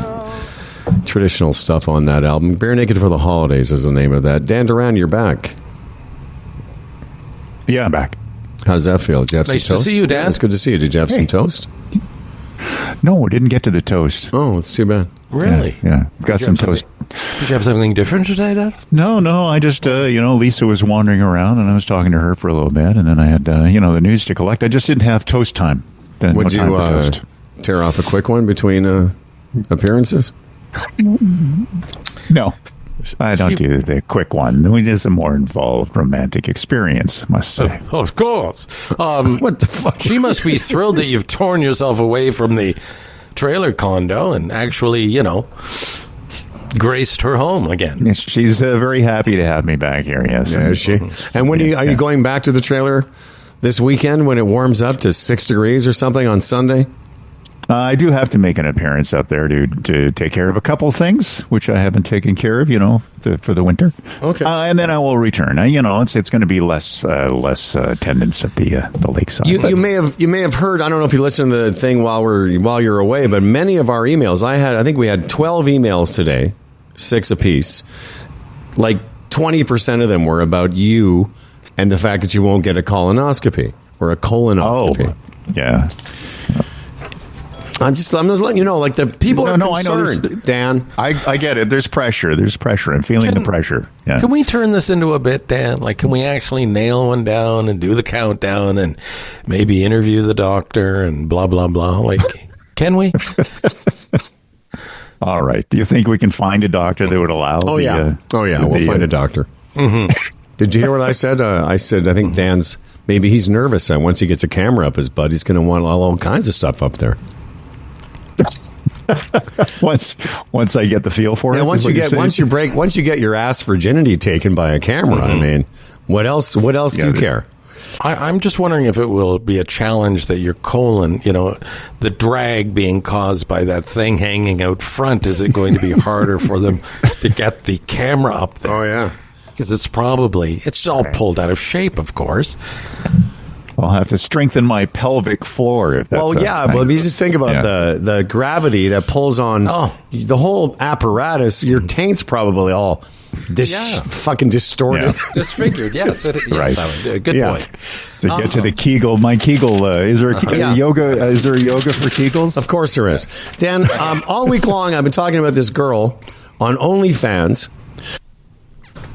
stuff on that album. Bare Naked for the Holidays is the name of that. Dan Duran, you're back. Yeah, I'm back. How does that feel? Did you have Nice some toast? to see you, Dan. Yeah, it's good to see you. Did you have some toast? No, didn't get to the toast. Oh, it's too bad. Really? Yeah, got some toast. Did you have something different today, Dad? No, I just, Lisa was wandering around, and I was talking to her for a little bit, and then I had, the news to collect. I just didn't have toast time. Would you tear off a quick one between appearances? No, I don't do the quick one. We did a more involved romantic experience, must say. Of course. What the fuck? She must be thrilled that you've torn yourself away from the trailer condo and actually, graced her home again. Yes, she's very happy to have me back here, yes. Yeah, is she? And when are you going back to the trailer this weekend when it warms up to 6 degrees or something on Sunday? I do have to make an appearance up there to take care of a couple things, which I haven't taken care of, for the winter. Okay. And then I will return. It's going to be less attendance at the lakeside. You may have heard. I don't know if you listened to the thing while you're away, but many of our emails. I think we had 12 emails today, 6 apiece. Like 20% of them were about you and the fact that you won't get a colonoscopy or a colonoscopy. Oh, yeah. I'm just letting you know, like the people are concerned, I know Dan. I get it. There's pressure. I'm feeling the pressure. Yeah. Can we turn this into a bit, Dan? Like, can we actually nail one down and do the countdown and maybe interview the doctor and blah, blah, blah? Like, can we? All right. Do you think we can find a doctor that would allow? We'll find a doctor. Mm-hmm. Did you hear what I said? I said, I think Dan's, maybe he's nervous that once he gets a camera up his butt, he's going to want all kinds of stuff up there. Once I get the feel for it. Once you get your ass virginity taken by a camera, I mean, what else do you care? I'm just wondering if it will be a challenge that your colon, the drag being caused by that thing hanging out front, is it going to be harder for them to get the camera up there? Oh, yeah. Because it's all pulled out of shape, of course. I'll have to strengthen my pelvic floor. If that's but you just think about the gravity that pulls on the whole apparatus. Your taint's probably all fucking distorted, disfigured. Yes, right. Good point. To get to the Kegel, my Kegel. Is there yoga? Is there yoga for Kegels? Of course there is. Dan, all week long I've been talking about this girl on OnlyFans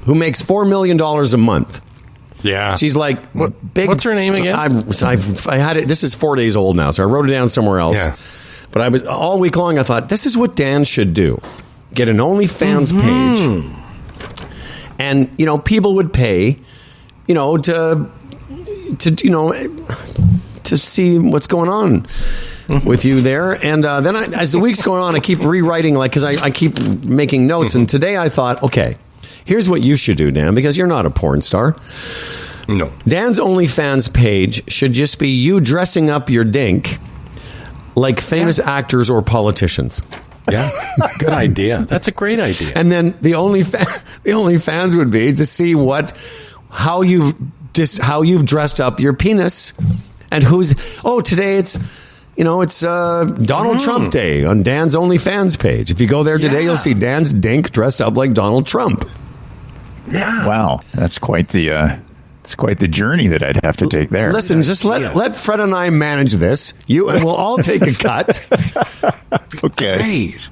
who makes $4 million a month. Yeah, she's like big. What's her name again? I had it. This is 4 days old now, so I wrote it down somewhere else. Yeah. But I was all week long. I thought this is what Dan should do: get an OnlyFans page, and people would pay, to see what's going on with you there. And then as the week's going on, I keep rewriting because I keep making notes. And today I thought, okay. Here's what you should do, Dan, because you're not a porn star. No. Dan's OnlyFans page should just be you dressing up your dink like famous actors or politicians. Yeah, good idea. That's a great idea. And then the OnlyFans would be to see how you've dressed up your penis, and today it's Donald Trump Day on Dan's OnlyFans page. If you go there today, you'll see Dan's dink dressed up like Donald Trump. Yeah. Wow, that's quite the journey that I'd have to take there. Listen, just let Fred and I manage this. You and we'll all take a cut. Okay. Great.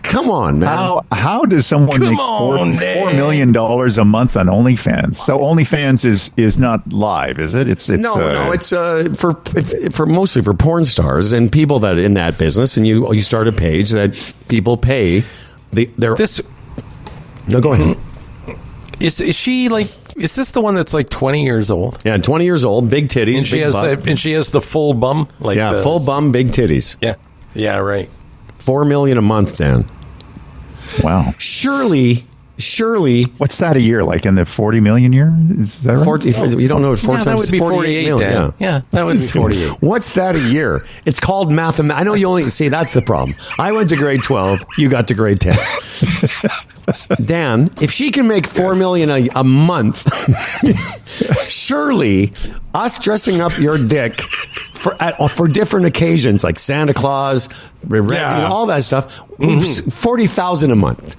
Come on, man. How does someone make $4 million a month on OnlyFans? So OnlyFans is not live, is it? It's no. It's for mostly for porn stars and people that in that business. And you start a page that people pay. No, go ahead. Is she like? Is this the one that's like 20 years old? Yeah, 20 years old, big titties, and she has the full bum, full bum, big titties. Yeah, right. $4 million a month, Dan. Wow. Surely. What's that a year? Like in the 40 million year? Is that right? 40, you don't know what 4 times that would be 48 million. Dan. Yeah, that would be 48. What's that a year? It's called mathematics. I know you only see. That's the problem. I went to grade 12. You got to grade 10. Dan, if she can make $4 million a month, surely us dressing up your dick for different occasions like Santa Claus, all that stuff, $40,000 a month.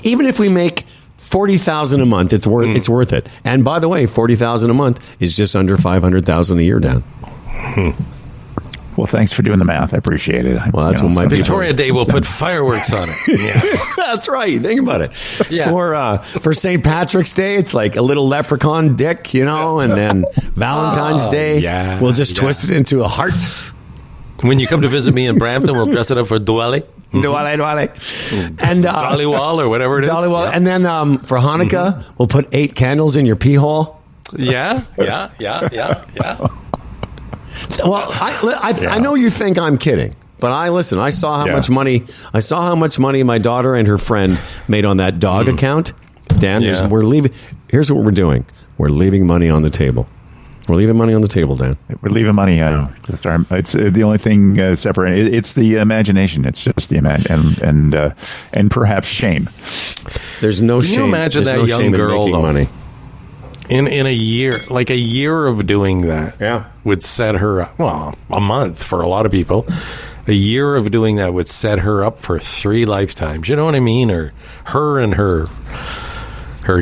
Even if we make $40,000 a month, it's worth it. And by the way, $40,000 a month is just under $500,000 a year, Dan. Well, thanks for doing the math. I appreciate it. Well, that's what my Victoria Day will put fireworks on it. Yeah. That's right. Think about it. Yeah. For St. Patrick's Day, it's like a little leprechaun dick, and then Valentine's Day, we'll just twist it into a heart. When you come to visit me in Brampton, we'll dress it up for Diwali. Diwali. And Dollywall or whatever it is. Dollywall. Yeah. And then for Hanukkah, we'll put 8 candles in your pee hole. Yeah. Well, I know you think I'm kidding, but I saw how much money. I saw how much money my daughter and her friend made on that dog account. Dan, we're leaving. Here's what we're doing. We're leaving money on the table. We're leaving money on the table, Dan. We're leaving money. It's the only thing separating. It's the imagination. It's just the and perhaps shame. There's no shame. Can you imagine that young girl making money? In a year, like a year of doing that, would set her up. Well, a month for a lot of people. A year of doing that would set her up for 3 lifetimes. You know what I mean? Or her and her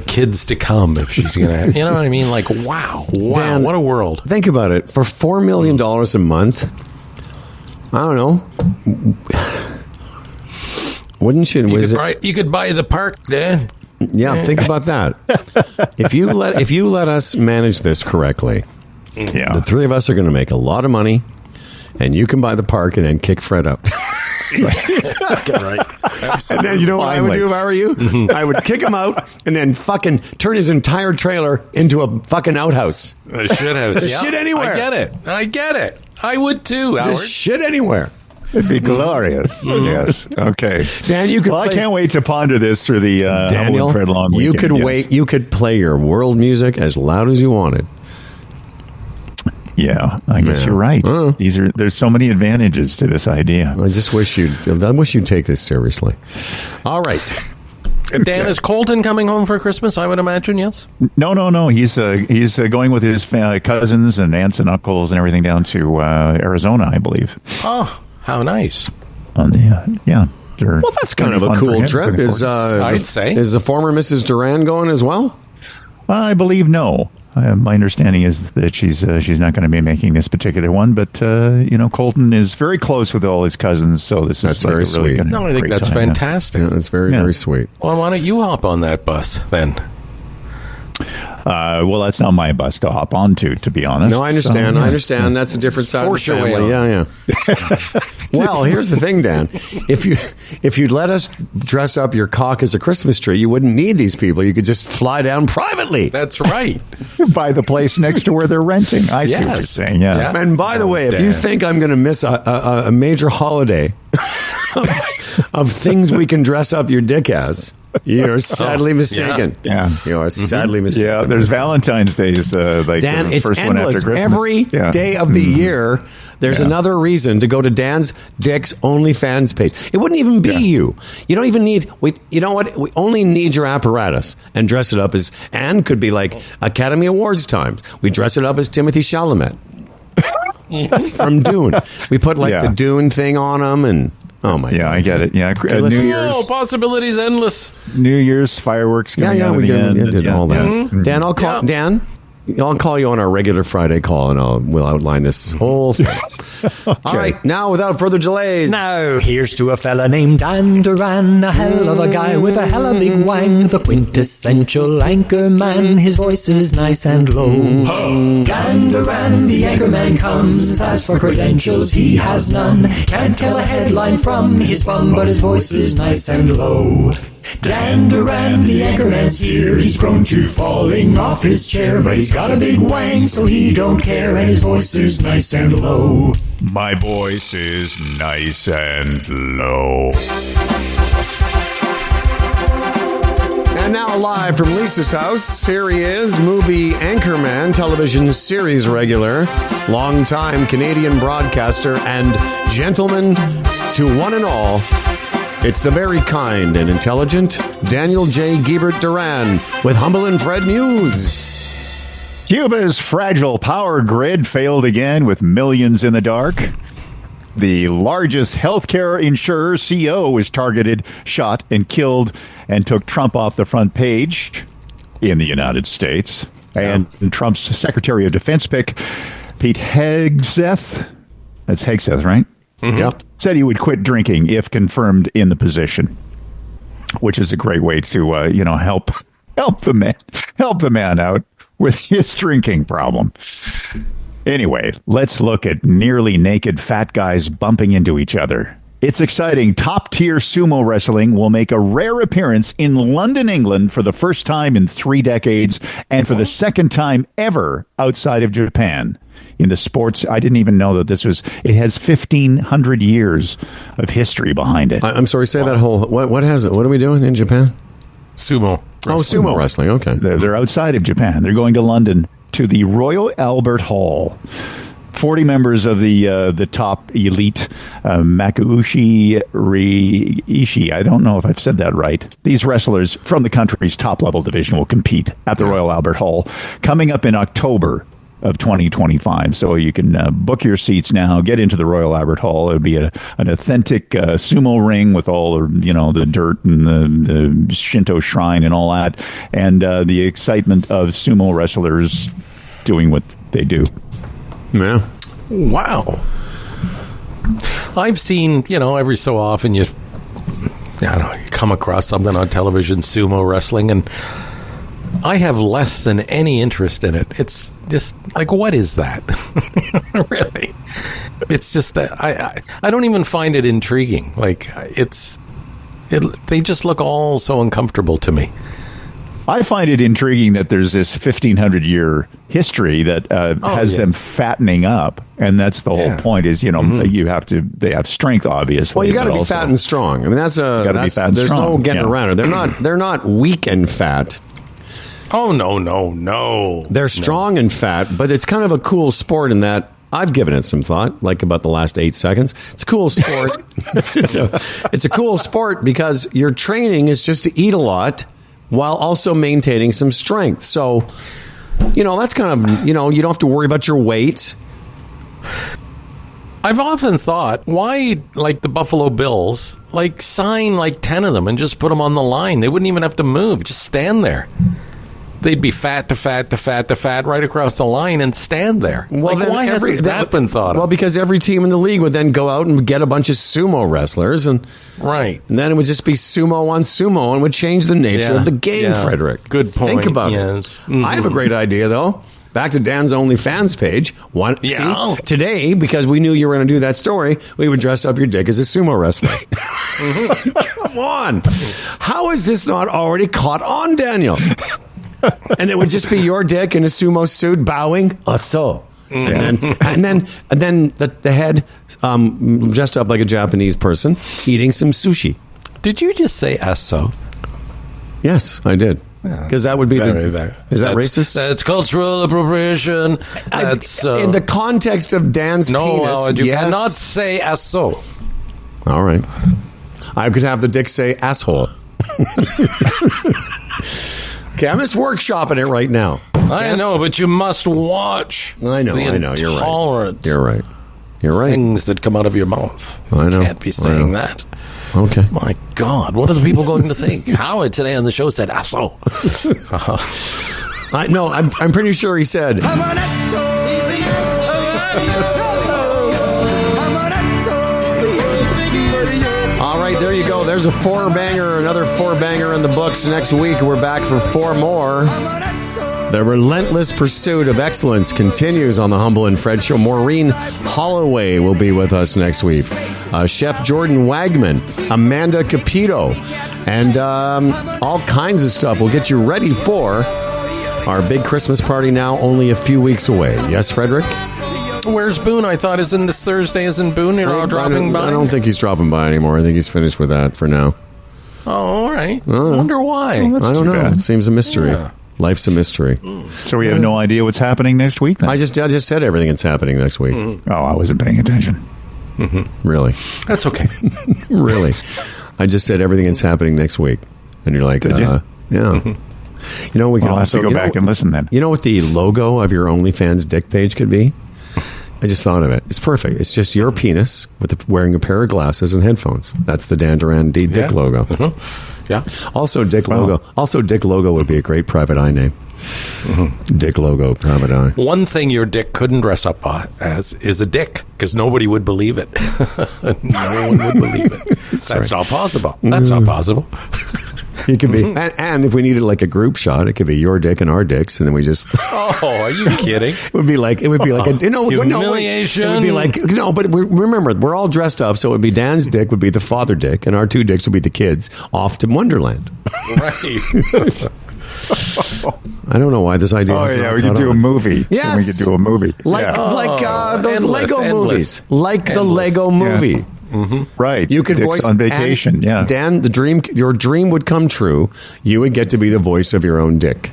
kids to come, if she's gonna. You know what I mean? Like, wow, Dan, what a world! Think about it. For $4 million a month, I don't know. Wouldn't you? You could buy the park, Dan. Yeah, think about that. If you let us manage this correctly, the 3 of us are going to make a lot of money, and you can buy the park and then kick Fred up. Right. And then you know what I would do if I were you? I would kick him out and then fucking turn his entire trailer into a fucking outhouse. A shit house. Shit anywhere. I get it. I would too, Howard. Just shit anywhere. It'd be glorious. Yes. Okay. Dan, you could. Well, I can't wait to ponder this through the Daniel. Fred long weekend. You could wait. You could play your world music as loud as you wanted. Yeah, I guess you're right. There's so many advantages to this idea. I wish you'd take this seriously. All right. Dan, is Colton coming home for Christmas? I would imagine, yes. No. He's going with his cousins and aunts and uncles and everything down to Arizona, I believe. Oh, how nice! Well, that's kind of a cool trip. I'd say. Is the former Mrs. Duran going as well? I believe no. My understanding is that she's not going to be making this particular one, but Colton is very close with all his cousins, so that's very really sweet. No, I think that's fantastic. Yeah, that's very sweet. Well, why don't you hop on that bus then? Well, that's not my bus to hop onto, to be honest. No, I understand. So, I understand. That's a different side of the family. Yeah. Well, here's the thing, Dan. If you'd let us dress up your cock as a Christmas tree, you wouldn't need these people. You could just fly down privately. That's right. Buy the place next to where they're renting. I see what you're saying. Yeah. And by the way, if you think I'm going to miss a major holiday of things we can dress up your dick as, you're sadly mistaken. Yeah. You are sadly mistaken. Yeah, there's Valentine's Days, like Dan, the first it's one endless. after Christmas. Every day of the year, there's another reason to go to Dan's Dick's OnlyFans page. It wouldn't even be you. You don't even need, you know what? We only need your apparatus and dress it up as, and could be like Academy Awards times. We dress it up as Timothy Chalamet. from Dune. We put the Dune thing on them, and oh my god, I get it. Yeah, New Year's possibilities endless. New Year's fireworks. We did all that. Mm-hmm. Dan, I'll call Dan. I'll call you on our regular Friday call, and we'll outline this whole thing. Okay. All right, now without further delays. Now, here's to a fella named Dan Duran, a hell of a guy with a hella big wang, the quintessential anchor man. His voice is nice and low. Dan Duran, the anchor man comes. As for credentials, he has none. Can't tell a headline from his bum, but his voice is nice and low. Dan Duran, the anchorman's here. He's prone to falling off his chair, but he's got a big wang, so he don't care, and his voice is nice and low. My voice is nice and low. And now live from Lisa's house, here he is, movie anchorman, television series regular, longtime Canadian broadcaster, and gentleman to one and all. It's the very kind and intelligent Daniel J. Giebert Duran with Humble and Fred News. Cuba's fragile power grid failed again with millions in the dark. The largest healthcare insurer, CEO, was targeted, shot, and killed, and took Trump off the front page in the United States. And Trump's Secretary of Defense pick, Pete Hegseth, that's Hegseth, right? Mm-hmm. Yeah. Said he would quit drinking if confirmed in the position, which is a great way to, help the man out with his drinking problem. Anyway, let's look at nearly naked fat guys bumping into each other. It's exciting. Top-tier sumo wrestling will make a rare appearance in London, England for the first time in 3 decades and for the second time ever outside of Japan. In the sports, I didn't even know that it has 1,500 years of history behind it. I'm sorry, say that whole, what has it? What are we doing in Japan? Sumo wrestling. Oh, sumo wrestling, okay. They're outside of Japan. They're going to London to the Royal Albert Hall. 40 members of the top elite Makuuchi Reishi. I don't know if I've said that right. These wrestlers from the country's top-level division will compete at the Royal Albert Hall coming up in October of 2025. So you can book your seats now, get into the Royal Albert Hall. It would be an authentic sumo ring with all the dirt and the Shinto shrine and all that, and the excitement of sumo wrestlers doing what they do. Yeah. Wow. I've seen, every so often you come across something on television, sumo wrestling, and I have less than any interest in it. It's just like, what is that? Really? It's just that I don't even find it intriguing. Like they just look all so uncomfortable to me. I find it intriguing that there's this 1,500-year history that has them fattening up, and that's the whole point. Is they have strength, obviously. Well, you got to be fat and strong. I mean, there's no getting around it. They're not weak and fat. Oh no! They're strong and fat, but it's kind of a cool sport in that I've given it some thought, like about the last 8 seconds. It's a cool sport. It's a cool sport because your training is just to eat a lot while also maintaining some strength. So, that's kind of, you don't have to worry about your weight. I've often thought, why, like the Buffalo Bills, sign 10 of them and just put them on the line. They wouldn't even have to move. Just stand there. They'd be fat to fat to fat to fat right across the line and stand there. Well, why hasn't that been thought of? Well, because every team in the league would then go out and get a bunch of sumo wrestlers, and then it would just be sumo on sumo, and would change the nature of the game, Frederick. Good point. Think about it. Mm-hmm. I have a great idea, though. Back to Dan's OnlyFans page. See, today, because we knew you were going to do that story, we would dress up your dick as a sumo wrestler. Come on. How is this not already caught on, Daniel? And it would just be your dick in a sumo suit bowing. So. And then the head dressed up like a Japanese person eating some sushi. Did you just say asso? Yes, I did. Because that would be is that racist? That's cultural appropriation. That's in the context of Dan's penis. You cannot say asso. All right. I could have the dick say asshole. Okay, I'm just workshopping it right now. I know, but you must watch. I know. You're right. You're right. Things that come out of your mouth. I know. You can't be saying that. Okay. My God, what are the people going to think? Howard today on the show said, so. I'm pretty sure he said. All right, there you go. There's a four-banger, another four-banger in the books. Next week, we're back for four more. The relentless pursuit of excellence continues on the Humble and Fred Show. Maureen Holloway will be with us next week. Chef Jordan Wagman, Amanda Capito, and all kinds of stuff. We'll get you ready for our big Christmas party now, only a few weeks away. Yes, Frederick? Where's Boone? I thought this Thursday isn't Boone. You're all dropping by? I don't think he's dropping by anymore. I think he's finished with that for now. Oh, all right. I wonder why. I don't know. Bad. It seems a mystery. Yeah. Life's a mystery. So we have no idea what's happening next week, then? I just said everything that's happening next week. Oh, I wasn't paying attention. Really? That's okay. Really? I just said everything that's happening next week. And you're like, yeah. You know, we can also have to go back and listen then. You know what the logo of your OnlyFans dick page could be? I just thought of it. It's perfect. It's just your penis wearing a pair of glasses and headphones. That's the Dan Duran D Dick logo. Yeah. Also, Dick logo. Also, Dick logo would be a great private eye name. Dick logo, private eye. One thing your dick couldn't dress up as is a dick, because nobody would believe it. No one would believe it. That's not possible. That's not possible. It could be, and if we needed like a group shot, it could be your dick and our dicks, and then we just. Oh, are you kidding? It would be like a humiliation. It would be like but remember, we're all dressed up, so it would be Dan's dick would be the father dick, and our two dicks would be the kids off to Wonderland. Right. I don't know why this idea. Oh yeah, we could do a movie. Yes, we could do a movie. Like those Lego movies, like the Lego movie. Yeah. Right. You could voice on vacation. Yeah, Dan, your dream would come true. You would get to be the voice of your own dick.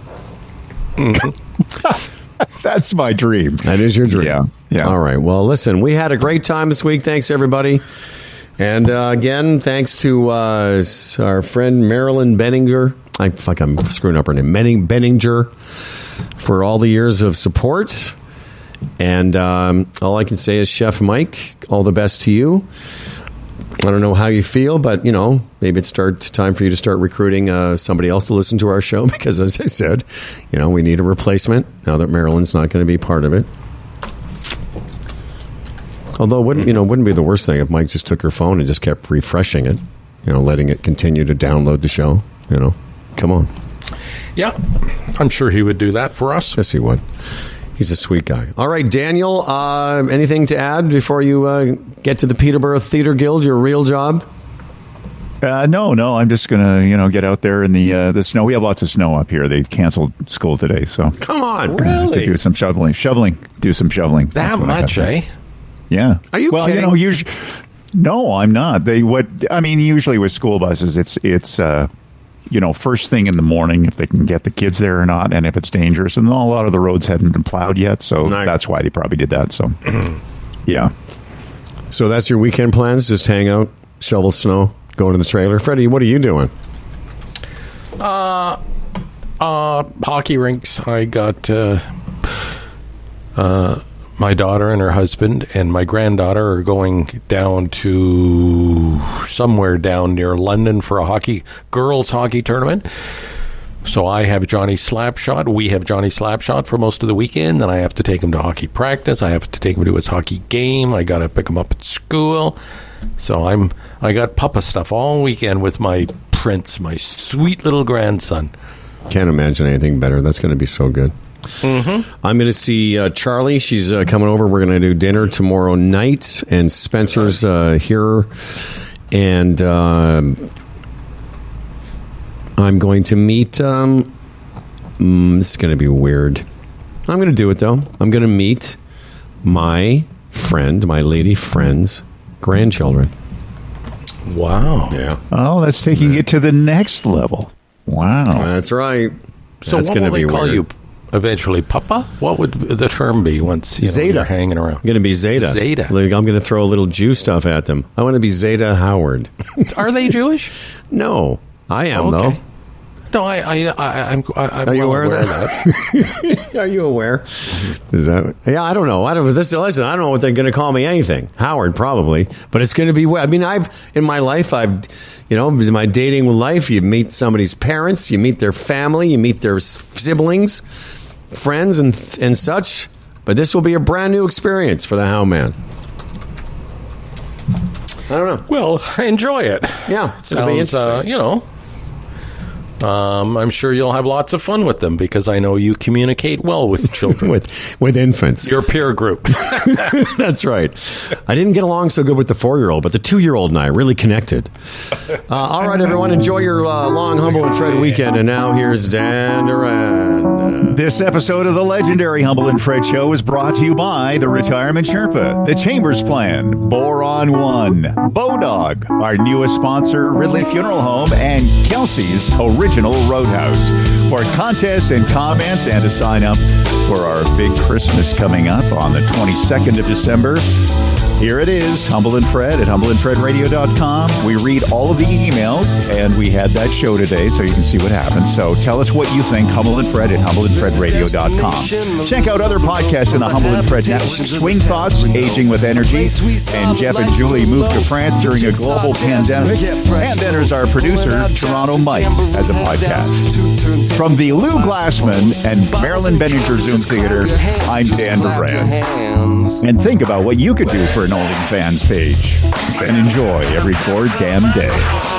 That's my dream. That is your dream. Yeah. All right. Well, listen, we had a great time this week. Thanks, everybody. And again, thanks to our friend Marilyn Benninger. I'm screwing up her name. Benninger, for all the years of support. And all I can say is, Chef Mike, all the best to you. I don't know how you feel, but, maybe it's time for you to start recruiting somebody else to listen to our show, because, as I said, we need a replacement now that Marilyn's not going to be part of it. Although, wouldn't be the worst thing if Mike just took her phone and just kept refreshing it, letting it continue to download the show, Come on. Yeah, I'm sure he would do that for us. Yes, he would. He's a sweet guy. All right, Daniel, anything to add before you get to the Peterborough Theatre Guild, your real job? No. I'm just going to, get out there in the snow. We have lots of snow up here. They canceled school today, so. Come on. Really? Do some shoveling. Do some shoveling. That much, eh? Yeah. Are you kidding? Usually, no, I'm not. Usually with school buses, it's first thing in the morning, if they can get the kids there or not, and if it's dangerous. And a lot of the roads hadn't been plowed yet, so that's why they probably did that. So, yeah. So that's your weekend plans? Just hang out, shovel snow, go to the trailer? Freddie, what are you doing? Hockey rinks. I got my daughter and her husband and my granddaughter are going down to somewhere down near London for a girls hockey tournament. So I have Johnny Slapshot. We have Johnny Slapshot for most of the weekend. Then I have to take him to hockey practice. I have to take him to his hockey game. I got to pick him up at school. So I got papa stuff all weekend with my prince, my sweet little grandson. Can't imagine anything better. That's going to be so good. Mm-hmm. I'm going to see Charlie. She's coming over. We're going to do dinner tomorrow night, and Spencer's here, and I'm going to meet. This is going to be weird. I'm going to do it though. I'm going to meet my lady friend's grandchildren. Wow. Yeah. Oh, that's taking it to the next level. Wow. That's right. So that's going to be call weird. You eventually, Papa? What would the term be once you're hanging around? I'm going to be Zeta. Zeta. I'm going to throw a little Jew stuff at them. I want to be Zeta Howard. Are they Jewish? No, I am though. No, I'm Are you aware of that? Are you aware? Is that? Yeah, I don't know. Listen, I don't know what they're going to call me. Anything, Howard, probably. But it's going to be. I mean, in my life, in my dating life, you meet somebody's parents, you meet their family, you meet their siblings, friends, and such. But this will be a brand new experience for the How Man. I don't know. Well, enjoy it. Yeah, it's going to be interesting. I'm sure you'll have lots of fun with them because I know you communicate well with children. with infants. Your peer group. That's right. I didn't get along so good with the 4-year-old, but the 2-year-old and I really connected. All right, everyone, enjoy your long Humble and Fred weekend. And now here's Dan Duran. This episode of the legendary Humble and Fred Show is brought to you by the Retirement Sherpa, the Chambers Plan, Boron One, Bodog, our newest sponsor, Ridley Funeral Home, and Kelsey's Original Roadhouse. For contests and comments and to sign up for our big Christmas coming up on the 22nd of December, here it is, Humble and Fred at humbleandfredradio.com. We read all of the emails, and we had that show today, so you can see what happens. So tell us what you think, Humble and Fred at humbleandfredradio.com. Check out other podcasts in the Humble and Fred Network. Swing Thoughts, Aging with Energy, and Jeff and Julie moved to France during a global pandemic. And then there's our producer, Toronto Mike, as a podcast. From the Lou Glassman and Marilyn Benninger Zoom Theater, I'm Dan Duran. And think about what you could do for an OnlyFans page. And enjoy every goddamn day.